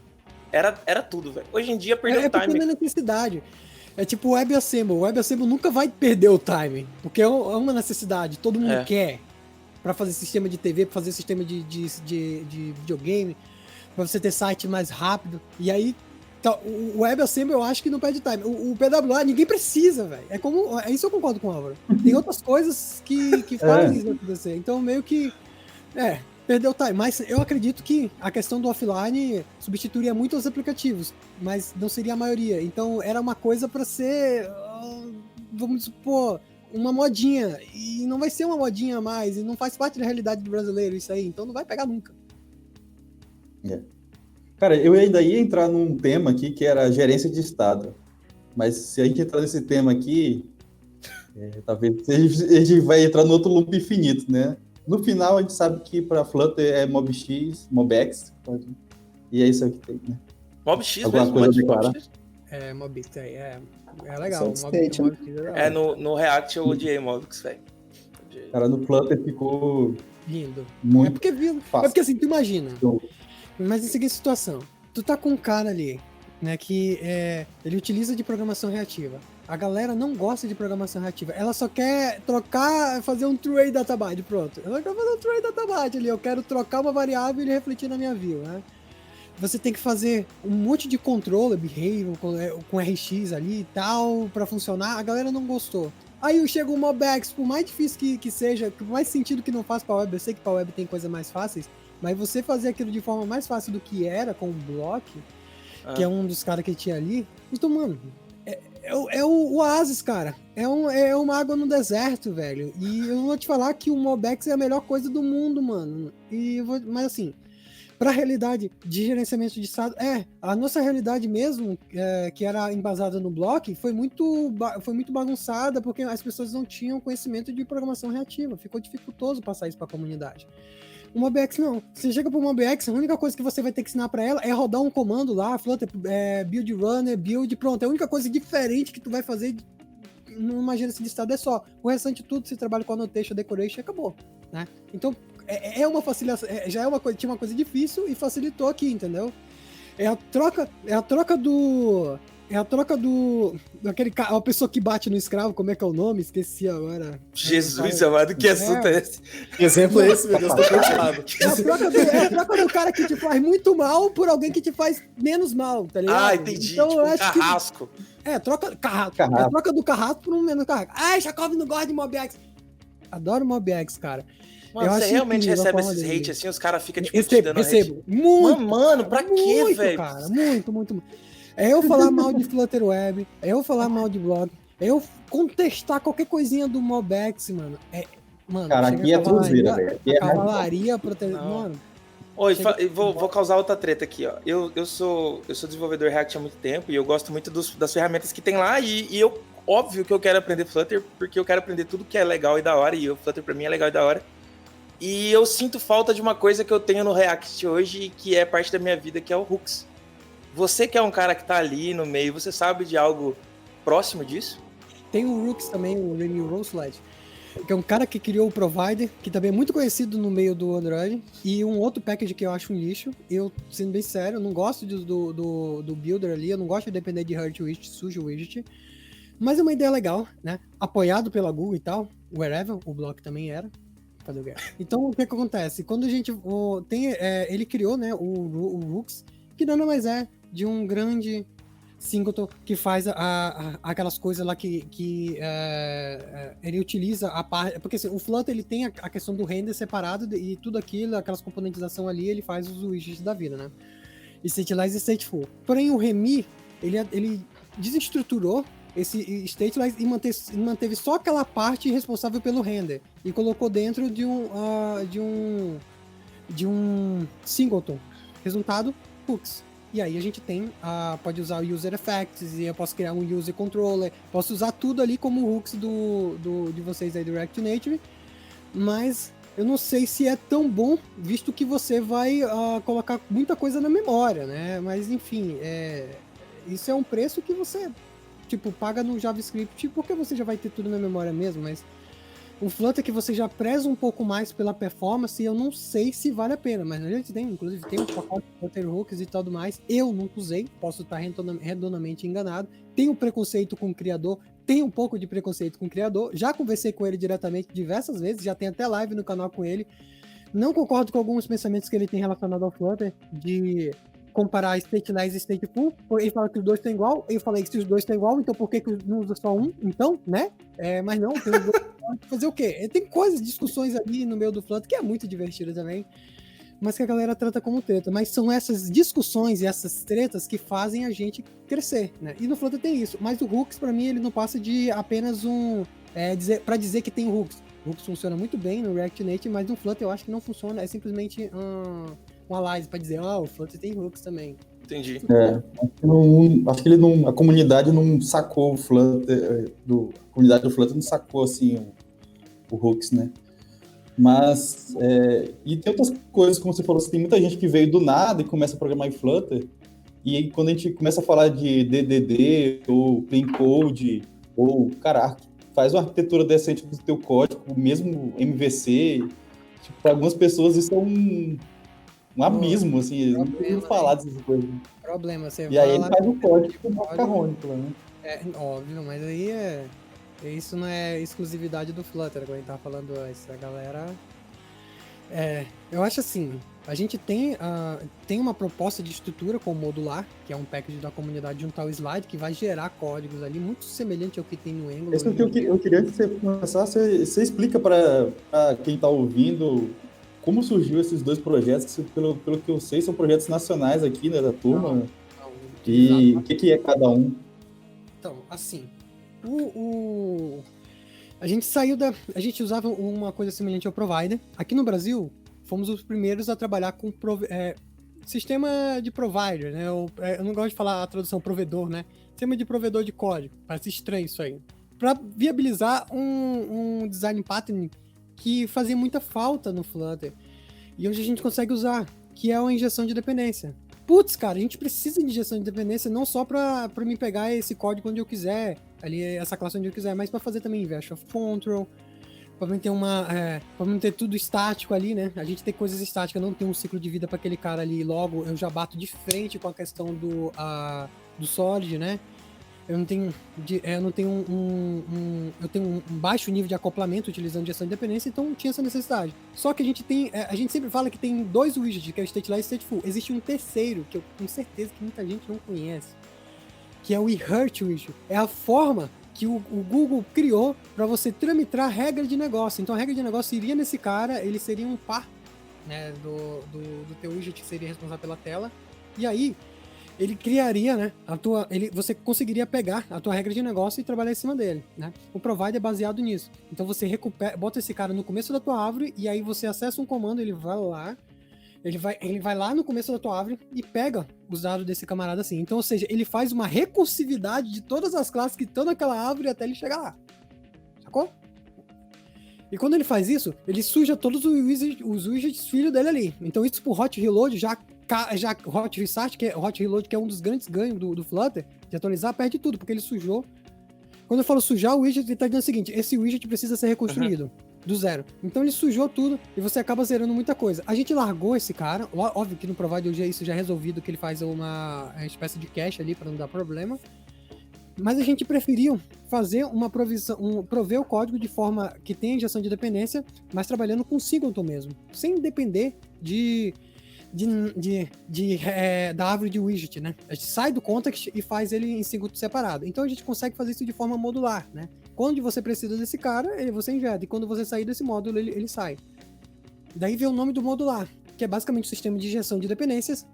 era tudo, velho. Hoje em dia perdeu É o porque time. não é necessidade. É tipo o WebAssembly. O WebAssembly nunca vai perder o time. Porque é uma necessidade. Todo mundo quer. Pra fazer sistema de TV, pra fazer sistema de videogame. Pra você ter site mais rápido. E aí, tá, o WebAssembly eu acho que não perde time. O PWA ninguém precisa, velho. É isso eu concordo com o Álvaro. Tem outras coisas que fazem isso acontecer. Então meio que... perdeu time. Mas eu acredito que a questão do offline substituiria muito os aplicativos. Mas não seria a maioria. Então era uma coisa pra ser... vamos supor... uma modinha. E não vai ser uma modinha mais. E não faz parte da realidade do brasileiro isso aí. Então não vai pegar nunca. Cara, eu ainda ia entrar num tema aqui que era gerência de estado. Mas se a gente entrar nesse tema aqui, talvez a gente vai entrar no outro loop infinito, né? No final, a gente sabe que para Flutter é MobX, MobX, e é isso aí que tem, né? MobX Alguma mesmo, coisa a MobX. É, Mobix aí, é legal. State, né? Mobix é legal. No React eu odiei Mobix, velho. Cara, no Flutter ficou Lindo. muito É porque fácil. assim, tu imagina. Então, Mas em seguinte situação, tu tá com um cara ali, né, que ele utiliza de programação reativa. A galera não gosta de programação reativa. Ela só quer trocar, fazer um true databyte, pronto. Ela quer fazer um true databyte ali. Eu quero trocar uma variável e ele refletir na minha view, né? Você tem que fazer um monte de controller, behavior, com RX ali e tal, pra funcionar. A galera não gostou. Aí chega o MobX, por mais difícil que seja, por mais sentido que não faça pra web, eu sei que pra web tem coisas mais fáceis, mas você fazer aquilo de forma mais fácil do que era com o Block, que é um dos caras que tinha ali. Então, mano, é o Oasis, cara. É uma água no deserto, velho. E eu vou te falar que o MobX é a melhor coisa do mundo, mano. Mas assim, pra realidade de gerenciamento de estado, a nossa realidade mesmo, que era embasada no Block, foi muito bagunçada, porque as pessoas não tinham conhecimento de programação reativa. Ficou dificultoso passar isso pra comunidade. O MobX não. Você chega pro MobX, a única coisa que você vai ter que ensinar pra ela é rodar um comando lá, Flutter, build runner, build, pronto. É a única coisa diferente que tu vai fazer numa gerência de estado só. O restante tudo, você trabalha com annotation, decoration e acabou, né? Então, uma facilitação, tinha uma coisa difícil e facilitou aqui, entendeu? É a troca daquele cara, a pessoa que bate no escravo, como é que é o nome? Esqueci agora. Jesus amado, que assunto é esse? Que exemplo é esse, meu Deus, tô preocupado. É a troca do cara que te faz muito mal por alguém que te faz menos mal, tá ligado? Ah, entendi. Então, tipo eu um acho carrasco. troca carrasco. A troca do carrasco por um menos carrasco. Ai, Chakov não gosta de MobX. Adoro MobX, cara. Mano, Eu você acho realmente incrível a recebe forma esses dele. hate assim, os caras ficam tipo te dando hate. Recebo. Muito. Mano, pra quê, Muito, velho? cara. Muito. É eu falar mal de Flutter Web, é eu falar mal de blog, é eu contestar qualquer coisinha do MobX, mano. Mano, cara, chega aqui a é truzeira, velho. Aqui é cavalaria protegendo. Não. Mano, Oi, vou causar outra treta aqui, ó. Eu sou desenvolvedor React há muito tempo e eu gosto muito das ferramentas que tem lá e eu, óbvio que eu quero aprender Flutter porque eu quero aprender tudo que é legal e da hora e o Flutter pra mim é legal e da hora. E eu sinto falta de uma coisa que eu tenho no React hoje que é parte da minha vida, que é o Hooks. Você que é um cara que tá ali no meio, você sabe de algo próximo disso? tem o Rooks também, o Remy Roseland, que é um cara que criou o Provider, que também é muito conhecido no meio do Android, e um outro package que eu acho um lixo. Eu, sendo bem sério, eu não gosto do Builder ali, eu não gosto de depender de Hurt Widget, sujo widget, mas é uma ideia legal, né? Apoiado pela Google e tal, Wherever, o Block também era. Cadê o Guerra? Então, o que acontece? Quando a gente ele criou, né, o Rooks, que nada mais é de um grande singleton que faz aquelas coisas lá que ele utiliza a parte... Porque assim, o Flutter ele tem a questão do render separado e tudo aquilo, aquelas componentização ali, ele faz os widgets da vida, né? E Statelize e Stateful. Porém, o Remy, ele desestruturou esse Statelize e manteve só aquela parte responsável pelo render e colocou dentro de um singleton. Resultado, hooks. E aí a gente pode usar o User Effects, e eu posso criar um User Controller, posso usar tudo ali como hooks de vocês aí do React Native, mas eu não sei se é tão bom, visto que você vai colocar muita coisa na memória, né? Mas enfim, isso é um preço que você tipo paga no JavaScript porque você já vai ter tudo na memória mesmo, mas o Flutter que você já preza um pouco mais pela performance, eu não sei se vale a pena, mas a gente tem, inclusive, tem um pacote de Flutter Hooks e tudo mais. Eu nunca usei, posso estar redondamente enganado. Tenho preconceito com o criador, tenho um pouco de preconceito com o criador. Já conversei com ele diretamente diversas vezes, já tem até live no canal com ele. Não concordo com alguns pensamentos que ele tem relacionado ao Flutter, de comparar Stateless e Stateful. Ele fala que os dois estão igual, eu falei que se os dois estão igual, então por que não usa só um? Então, né? Mas não, tem os dois. Fazer o quê? Tem coisas, discussões ali no meio do Flutter que é muito divertido também, mas que a galera trata como treta. Mas são essas discussões e essas tretas que fazem a gente crescer, né? E no Flutter tem isso. Mas o Hooks, pra mim, ele não passa de apenas pra dizer que tem Hooks. O Hooks funciona muito bem no React Native, mas no Flutter eu acho que não funciona. É simplesmente um alias pra dizer, o Flutter tem Hooks também. Entendi. Acho que a comunidade não sacou o Flutter, a comunidade do Flutter não sacou, assim, o Hooks, né? Mas, e tem outras coisas, como você falou, tem muita gente que veio do nada e começa a programar em Flutter, e aí quando a gente começa a falar de DDD, ou Clean Code, ou, cara, faz uma arquitetura decente do teu código, mesmo MVC, tipo, para algumas pessoas isso é um abismo, assim, eles não precisam falar dessas coisas. Problema, você e aí ele faz o código macarrônico, né? Óbvio, mas aí isso não é exclusividade do Flutter, como a gente tava falando antes. A galera... eu acho assim, a gente tem uma proposta de estrutura com o modular, que é um package da comunidade de um tal slide, que vai gerar códigos ali, muito semelhante ao que tem no Angular. Isso que eu queria que você começasse, você explica para quem tá ouvindo como surgiu esses dois projetos, que pelo que eu sei, são projetos nacionais aqui, né, da turma. E o que é cada um? Então, assim, a gente usava uma coisa semelhante ao Provider. Aqui no Brasil, fomos os primeiros a trabalhar com sistema de provider, né? Eu não gosto de falar a tradução provedor, né? Sistema de provedor de código. Parece estranho isso aí. Para viabilizar um design pattern que fazia muita falta no Flutter. E hoje a gente consegue usar, que é a injeção de dependência. Putz, cara, a gente precisa de injeção de dependência não só para mim pegar esse código onde eu quiser, ali essa classe onde eu quiser, mas para fazer também inverse of control, para mim ter para mim ter tudo estático ali, né? A gente tem coisas estáticas, não tem um ciclo de vida para aquele cara ali, logo eu já bato de frente com a questão do solid, né? Eu tenho um baixo nível de acoplamento utilizando injeção de dependência, então tinha essa necessidade. Só que a gente sempre fala que tem dois widgets, que é o Stateless e o Stateful. Existe um terceiro, que eu tenho certeza que muita gente não conhece, que é o Inherit widget. É a forma que o Google criou para você tramitar regra de negócio. Então a regra de negócio iria nesse cara, ele seria um par, né, do teu widget que seria responsável pela tela, e aí ele criaria, né, você conseguiria pegar a tua regra de negócio e trabalhar em cima dele, né? O provider é baseado nisso. Então você bota esse cara no começo da tua árvore e aí você acessa um comando, ele vai lá no começo da tua árvore e pega os dados desse camarada assim. Então, ou seja, ele faz uma recursividade de todas as classes que estão naquela árvore até ele chegar lá. Sacou? E quando ele faz isso, ele suja todos os widgets filho dele ali. Então isso por hot reload já hot restart, que é hot reload, que é um dos grandes ganhos do Flutter, de atualizar, perde tudo, porque ele sujou. Quando eu falo sujar, o widget ele tá dizendo o seguinte: esse widget precisa ser reconstruído do zero. Então ele sujou tudo e você acaba zerando muita coisa. A gente largou esse cara, óbvio que no Provider hoje isso já é resolvido, que ele faz uma espécie de cache ali para não dar problema. Mas a gente preferiu fazer uma prover o código de forma que tenha injeção de dependência, mas trabalhando com singleton mesmo, sem depender da árvore de widget, né? A gente sai do context e faz ele em singleton separado. Então a gente consegue fazer isso de forma modular, né? Quando você precisa desse cara, você injeta, e quando você sair desse módulo, ele sai. Daí vem o nome do modular, que é basicamente o sistema de injeção de dependências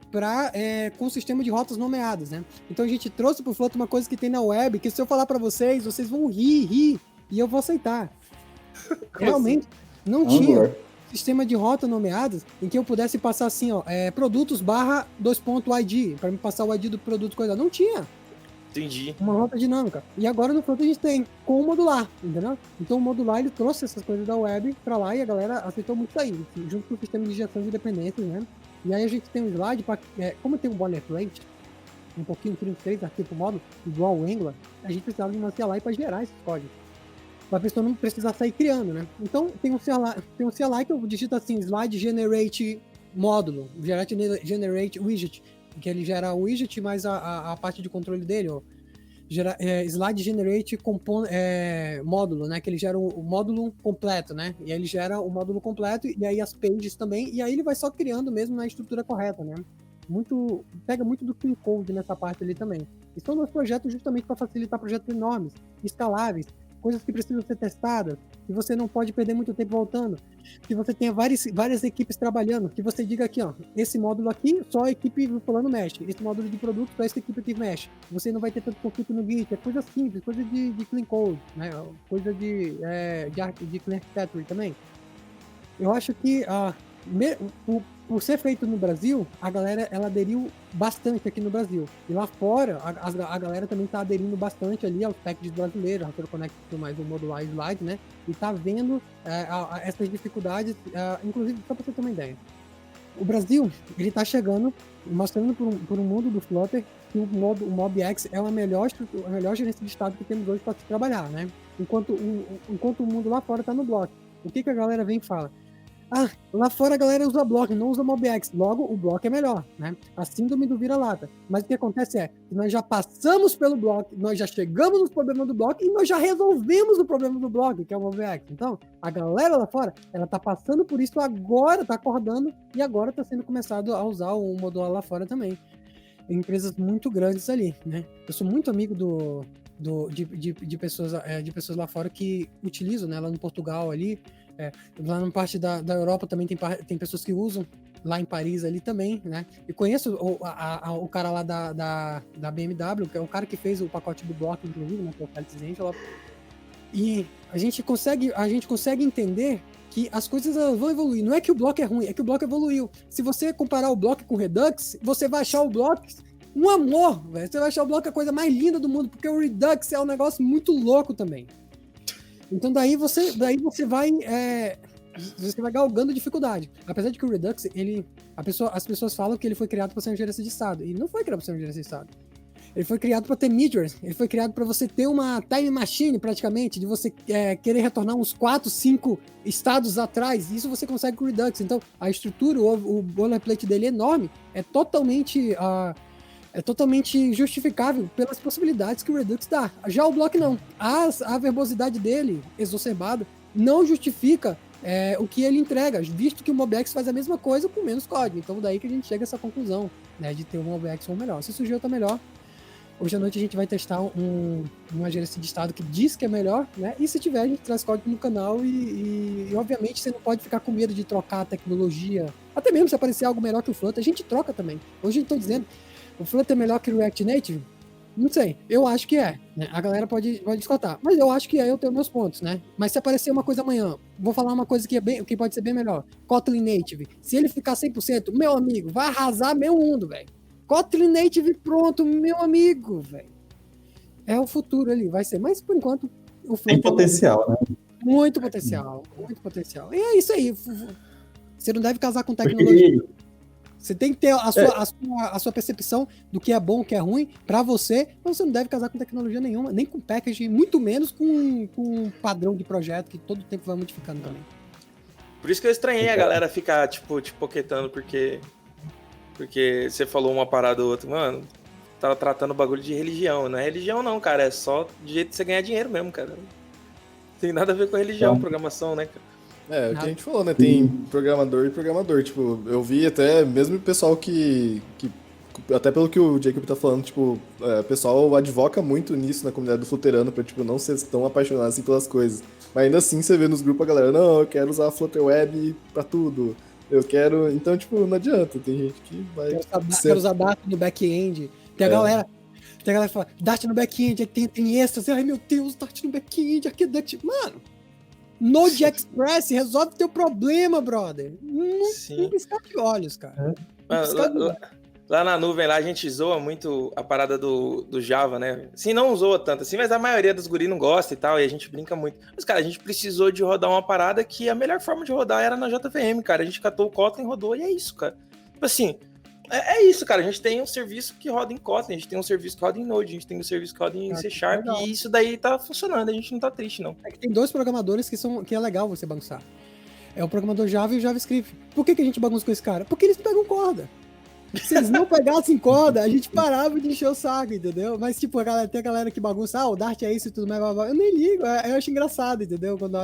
com o sistema de rotas nomeadas, né? Então a gente trouxe pro Flutter uma coisa que tem na web, que se eu falar para vocês vão rir, e eu vou aceitar. Realmente, não tinha sistema de rota nomeadas em que eu pudesse passar assim, produtos /2.id, para me passar o ID do produto, coisa. Não tinha. Entendi. Uma rota dinâmica. E agora no Flutter a gente tem com o modular, entendeu? Então o modular ele trouxe essas coisas da web pra lá e a galera aceitou muito isso aí, junto com o sistema de gestão de dependências, né? E aí a gente tem um slide, como tem um boilerplate, um pouquinho, 3 arquivos por módulo, igual o Angular, a gente precisava de uma CLI para gerar esses códigos. Para a pessoa não precisar sair criando, né? Então tem um CLI que eu digito assim, slide generate módulo, generate widget, que ele gera o widget mais a parte de controle dele, ó. Slide generate módulo, né? Que ele gera o módulo completo, né? E aí ele gera o módulo completo e aí as pages também, e aí ele vai só criando mesmo na estrutura correta, né? Pega muito do clean code nessa parte ali também. E são dois projetos justamente para facilitar projetos enormes, escaláveis, coisas que precisam ser testadas, que você não pode perder muito tempo voltando, que você tenha várias equipes trabalhando, que você diga aqui, ó, esse módulo aqui, só a equipe falando mexe, esse módulo de produto, só essa equipe aqui mexe. Você não vai ter tanto conflito no Git, é coisa simples, coisa de clean code, né? Coisa de clean architecture também. Eu acho que por ser feito no Brasil, a galera ela aderiu bastante aqui no Brasil. E lá fora, a galera também está aderindo bastante ali aos packages brasileiros, a Connect mais o modular slide, né? E tá vendo essas dificuldades, inclusive, só para você ter uma ideia. O Brasil, ele tá chegando, mostrando por um mundo do Flutter que o MobX é a melhor gerência de estado que temos hoje para se trabalhar, né? Enquanto o mundo lá fora tá no block. O que a galera vem e fala? Lá fora a galera usa block, não usa MobX. Logo, o block é melhor, né? A síndrome do vira-lata. Mas o que acontece é que nós já passamos pelo block, nós já chegamos nos problemas do block e nós já resolvemos o problema do block, que é o MobX. Então, a galera lá fora, ela tá passando por isso agora, tá acordando e agora tá sendo começado a usar o modular lá fora também. Em empresas muito grandes ali, né? Eu sou muito amigo de pessoas lá fora que utilizam, né? Lá no Portugal ali, lá na parte da Europa também tem pessoas que usam, lá em Paris ali também, né? Eu conheço o cara lá da BMW, que é o cara que fez o pacote do bloco, inclusive, né? Que é o Felix Angel. E a gente consegue entender que as coisas vão evoluir. Não é que o bloco é ruim, é que o bloco evoluiu. Se você comparar o bloco com o Redux, você vai achar o bloco um amor, velho. Você vai achar o bloco a coisa mais linda do mundo, porque o Redux é um negócio muito louco também. Então daí você vai galgando dificuldade. Apesar de que o Redux, as pessoas falam que ele foi criado para ser uma gerência de estado. E não foi criado para ser uma gerência de estado. Ele foi criado para ter midjourneys. Ele foi criado para você ter uma time machine, praticamente, de você querer retornar uns 4, 5 estados atrás. Isso você consegue com o Redux. Então, a estrutura, o boilerplate dele é enorme, é totalmente justificável pelas possibilidades que o Redux dá. Já o Block não. A verbosidade dele, exacerbada, não justifica o que ele entrega, visto que o MobX faz a mesma coisa com menos código. Então daí que a gente chega a essa conclusão, né, de ter um MobX ou melhor. Se surgiu, tá melhor. Hoje à noite a gente vai testar uma gerência de estado que diz que é melhor, né? E se tiver, a gente traz código no canal e obviamente você não pode ficar com medo de trocar a tecnologia. Até mesmo se aparecer algo melhor que o Flutter, a gente troca também. Hoje eu tô dizendo, o Flutter é melhor que o React Native? Não sei, eu acho que é, né? A galera pode discordar, mas eu acho que eu tenho meus pontos, né? Mas se aparecer uma coisa amanhã, vou falar uma coisa que pode ser bem melhor. Kotlin Native, se ele ficar 100%, meu amigo, vai arrasar meu mundo, velho. Kotlin Native pronto, meu amigo, velho. É o futuro ali, vai ser. Mas por enquanto, o Flutter tem potencial, né? Muito potencial, muito potencial. E é isso aí. Você não deve casar com tecnologia. Você tem que ter a sua percepção do que é bom, o que é ruim pra você, mas você não deve casar com tecnologia nenhuma, nem com packaging, muito menos com padrão de projeto, que todo tempo vai modificando também. Por isso que eu estranhei a galera ficar, tipo, te poquetando, porque você falou uma parada ou outra. Mano, tava tratando o bagulho de religião. Não é religião não, cara, é só de jeito de você ganhar dinheiro mesmo, cara. Não tem nada a ver com religião, programação, né, cara? É, o que a gente falou, né? Tem programador e programador. Tipo, eu vi até, mesmo o pessoal que até pelo que o Jacob tá falando, tipo, o pessoal advoca muito nisso na comunidade do Flutterano pra, tipo, não ser tão apaixonado assim pelas coisas. Mas ainda assim, você vê nos grupos a galera, não, eu quero usar a Flutter Web pra tudo. Eu quero... Então, tipo, não adianta. Tem gente que vai... Quero usar Dart no back-end. Tem a galera que fala, Dart no back-end, tem extras. Ai, meu Deus, Dart no back-end, aqui é Dart... Mano... Node.js resolve teu problema, brother. Não piscar de olhos, cara. Lá na nuvem, lá a gente zoa muito a parada do Java, né? Assim, não zoa tanto assim, mas a maioria dos guri não gosta e tal, e a gente brinca muito. Mas, cara, a gente precisou de rodar uma parada que a melhor forma de rodar era na JVM, cara. A gente catou o Kotlin, rodou, e é isso, cara. Tipo assim, é isso, cara. A gente tem um serviço que roda em Kotlin, a gente tem um serviço que roda em Node, a gente tem um serviço que roda em C Sharp, legal. e isso daí tá funcionando, a gente não tá triste, não. É que tem dois programadores que é legal você bagunçar. É o programador Java e o JavaScript. Por que a gente bagunça com esse cara? Porque eles pegam corda. Se eles não pegassem corda, a gente parava de encher o saco, entendeu? Mas, tipo, tem a galera que bagunça, o Dart é isso e tudo mais, blá, blá. Eu nem ligo, eu acho engraçado, entendeu? Quando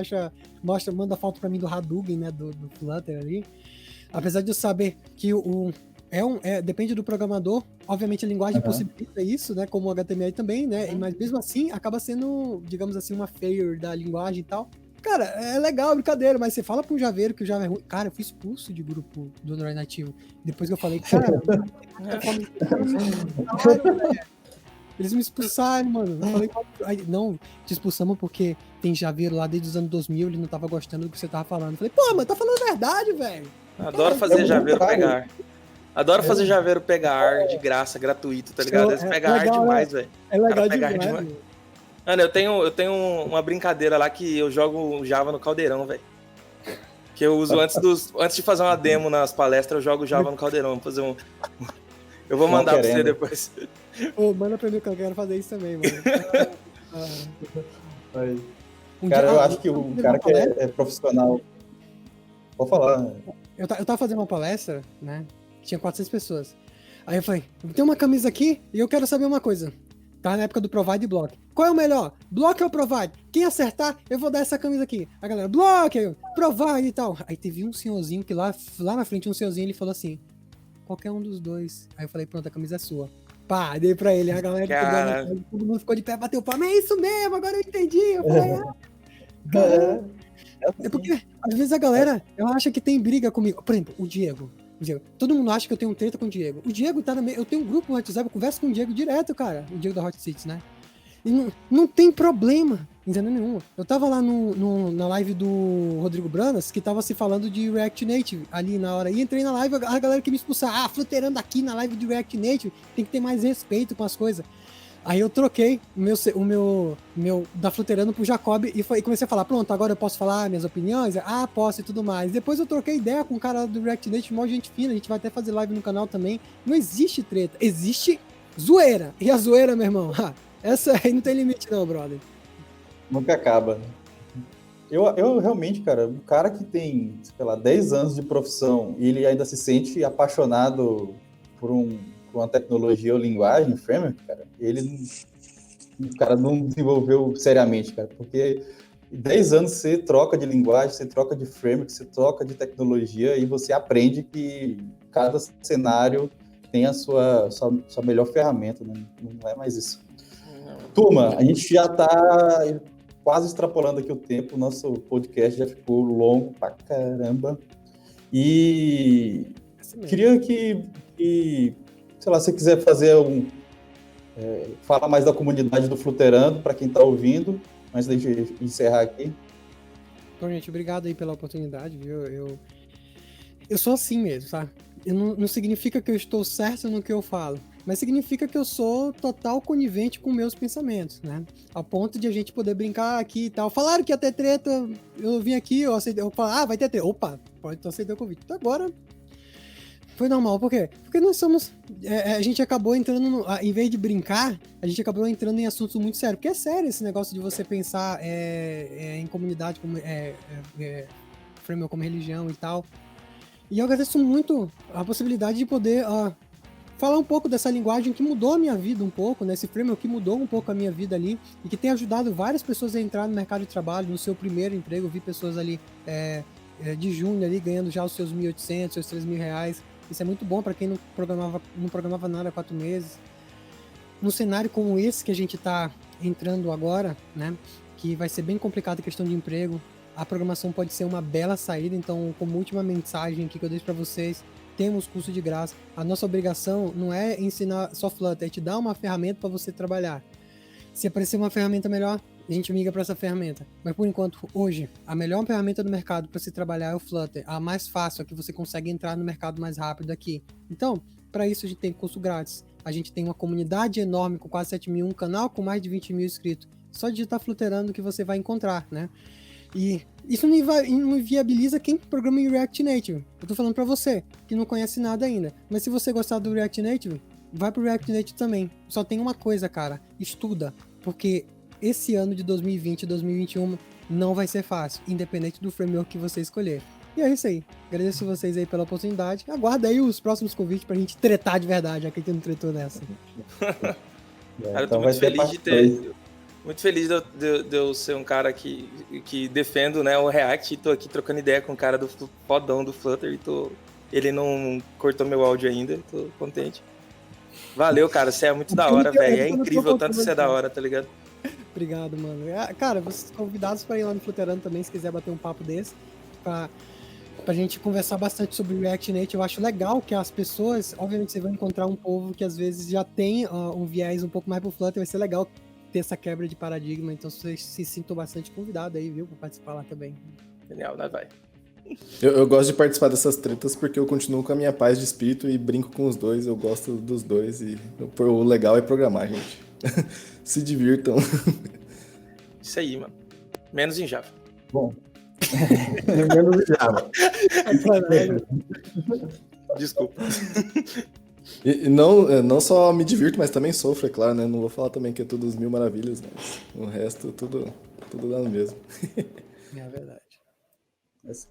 manda foto pra mim do Hadouken, né, do Flutter ali. Apesar de eu saber que depende do programador, obviamente a linguagem possibilita isso, né, como o HTML também, né, mas mesmo assim acaba sendo, digamos assim, uma failure da linguagem e tal. Cara, é legal, brincadeira, mas você fala pra um javeiro que o Java é ruim. Cara, eu fui expulso de grupo do Android nativo. Depois que eu falei, cara, eles me expulsaram, mano. Eu falei, não, te expulsamos porque tem javeiro lá desde os anos 2000, ele não tava gostando do que você tava falando. Eu falei, pô, mas tá falando a verdade, velho. Adoro fazer javeiro pegar. Adoro fazer javeiro pegar de graça, gratuito, tá ligado? Eles pegam ar demais, velho. É legal demais. Mano, eu tenho uma brincadeira lá que eu jogo Java no caldeirão, velho. Que eu uso antes de fazer uma demo nas palestras, eu jogo Java no caldeirão. Vou fazer eu vou mandar pra você depois. Ô, manda pra mim que eu quero fazer isso também, mano. Cara, eu acho que o cara que é profissional... Vou falar. Eu tava fazendo uma palestra, né? Tinha 400 pessoas. Aí eu falei, tem uma camisa aqui e eu quero saber uma coisa. Tá na época do Provide e Block. Qual é o melhor? Block ou Provide? Quem acertar, eu vou dar essa camisa aqui. A galera, Block, Provide e tal. Aí teve um senhorzinho que lá na frente, um senhorzinho, ele falou assim, qualquer um dos dois. Aí eu falei, pronto, a camisa é sua. Pá, dei pra ele. A galera, todo mundo ficou de pé, bateu palma. É isso mesmo, agora eu entendi. Eu falei, é porque, às vezes, a galera, eu acho que tem briga comigo. Por exemplo, o Diego. Todo mundo acha que eu tenho treta com o Diego. O Diego tá eu tenho um grupo no WhatsApp, eu converso com o Diego direto, cara. O Diego da Hot Cities, né? E não tem problema, entendeu nenhum. Eu tava lá na live do Rodrigo Branas, que tava se falando de React Native ali na hora. E entrei na live, a galera que me expulsar, fluterando aqui na live de React Native, tem que ter mais respeito com as coisas. Aí eu troquei o meu da Fluterano pro Jacob e comecei a falar, pronto, agora eu posso falar minhas opiniões? Posso e tudo mais. Depois eu troquei ideia com o cara do React Native, mó gente fina, a gente vai até fazer live no canal também. Não existe treta, existe zoeira. E a zoeira, meu irmão, essa aí não tem limite não, brother. Nunca acaba. Eu realmente, cara, um cara que tem, sei lá, 10 anos de profissão e ele ainda se sente apaixonado por uma tecnologia ou linguagem, framework, cara, o cara não desenvolveu seriamente, cara, porque 10 anos você troca de linguagem, você troca de framework, você troca de tecnologia e você aprende que cada cenário tem a sua melhor ferramenta, né? Não é mais isso. Turma, a gente já está quase extrapolando aqui o tempo, nosso podcast já ficou longo pra caramba e queria que sei lá, se você quiser fazer falar mais da comunidade do Fluterando, para quem está ouvindo, antes de encerrar aqui. Então, gente, obrigado aí pela oportunidade, viu? Eu sou assim mesmo, tá? Não significa que eu estou certo no que eu falo, mas significa que eu sou total conivente com meus pensamentos, né? A ponto de a gente poder brincar aqui e tal. Falaram que ia ter treta, eu vim aqui, eu aceitei, eu falei, vai ter treta. Opa, pode aceitar o convite. Então agora... Foi normal, por quê? Porque nós somos... a gente acabou entrando... em vez de brincar, a gente acabou entrando em assuntos muito sérios. Porque é sério esse negócio de você pensar em comunidade, como framework como religião e tal. E eu agradeço muito a possibilidade de poder falar um pouco dessa linguagem que mudou a minha vida um pouco, né? Esse framework que mudou um pouco a minha vida ali e que tem ajudado várias pessoas a entrar no mercado de trabalho, no seu primeiro emprego. Eu vi pessoas ali de junho ali ganhando já os seus 1.800, seus 3.000 reais. Isso é muito bom para quem não programava nada há 4 meses. Num cenário como esse que a gente está entrando agora, né, que vai ser bem complicado a questão de emprego, a programação pode ser uma bela saída. Então, como última mensagem aqui que eu deixo para vocês, temos curso de graça. A nossa obrigação não é ensinar só Flutter, é te dar uma ferramenta para você trabalhar. Se aparecer uma ferramenta melhor, a gente migra para essa ferramenta. Mas por enquanto, hoje, a melhor ferramenta do mercado para se trabalhar é o Flutter. A mais fácil, a que você consegue entrar no mercado mais rápido aqui. Então, para isso a gente tem curso grátis. A gente tem uma comunidade enorme com quase 7 mil, um canal com mais de 20 mil inscritos. Só digitar Flutterando que você vai encontrar, né? E isso não viabiliza quem programa em React Native. Eu tô falando para você, que não conhece nada ainda. Mas se você gostar do React Native, vai pro React Native também. Só tem uma coisa, cara. Estuda. Porque esse ano de 2020 e 2021 não vai ser fácil, independente do framework que você escolher. E é isso aí. Agradeço vocês aí pela oportunidade. Aguarda aí os próximos convites pra gente tretar de verdade, já que a gente não tretou nessa. Cara, eu Então tô vai muito ter feliz de parte ter. Muito feliz de eu ser um cara que defendo, né, o React, e tô aqui trocando ideia com o cara do fodão do Flutter e ele não cortou meu áudio ainda, tô contente. Valeu, cara, você é muito da hora, velho. É incrível o tanto que você é da hora, tá ligado? Obrigado, mano. Cara, vocês são convidados para ir lá no Flutterando também, se quiser bater um papo desse, pra gente conversar bastante sobre React Native. Eu acho legal que as pessoas, obviamente você vai encontrar um povo que às vezes já tem um viés um pouco mais pro Flutter, vai ser legal ter essa quebra de paradigma, então vocês se sintam bastante convidados aí, viu, pra participar lá também. Genial, né, vai? Eu gosto de participar dessas tretas porque eu continuo com a minha paz de espírito e brinco com os dois, eu gosto dos dois e o legal é programar, gente. Se divirtam. Isso aí, mano. Menos em Java. Bom. Menos Java. Desculpa. E não só me divirto, mas também sofro, é claro, né? Não vou falar também que é tudo 1000 maravilhas, mas o resto tudo dá no mesmo. É verdade.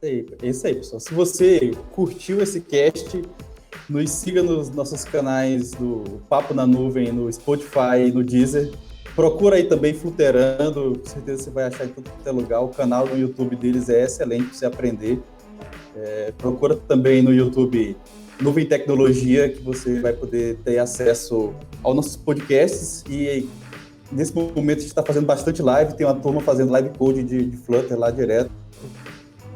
É isso aí, pessoal. Se você curtiu esse cast, nos siga nos nossos canais do Papo na Nuvem, no Spotify, no Deezer. Procura aí também Flutterando, com certeza você vai achar em tudo que é lugar. O canal do YouTube deles é excelente para você aprender. Procura também no YouTube Nuvem Tecnologia, que você vai poder ter acesso aos nossos podcasts. E nesse momento a gente está fazendo bastante live, tem uma turma fazendo live code de Flutter lá direto,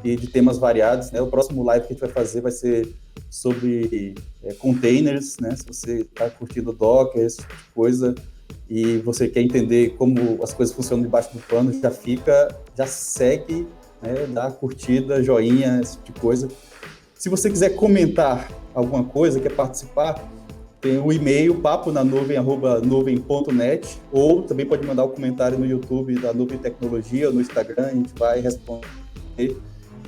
e de temas variados, né? O próximo live que a gente vai fazer vai ser sobre containers, né? Se você está curtindo Docker, esse tipo de coisa, e você quer entender como as coisas funcionam debaixo do pano, já segue, né? Dá curtida, joinha, esse tipo de coisa. Se você quiser comentar alguma coisa, quer participar, tem o e-mail paponanuvem@nuvem.net, ou também pode mandar um comentário no YouTube da Nuvem Tecnologia ou no Instagram, a gente vai responder.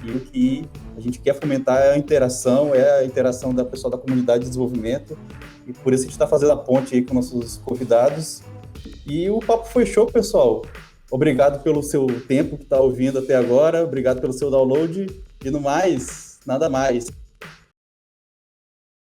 E o que a gente quer fomentar é a interação da pessoa da comunidade de desenvolvimento, e por isso a gente está fazendo a ponte aí com nossos convidados. E o papo foi show, pessoal. Obrigado pelo seu tempo que está ouvindo até agora, obrigado pelo seu download, e no mais, nada mais.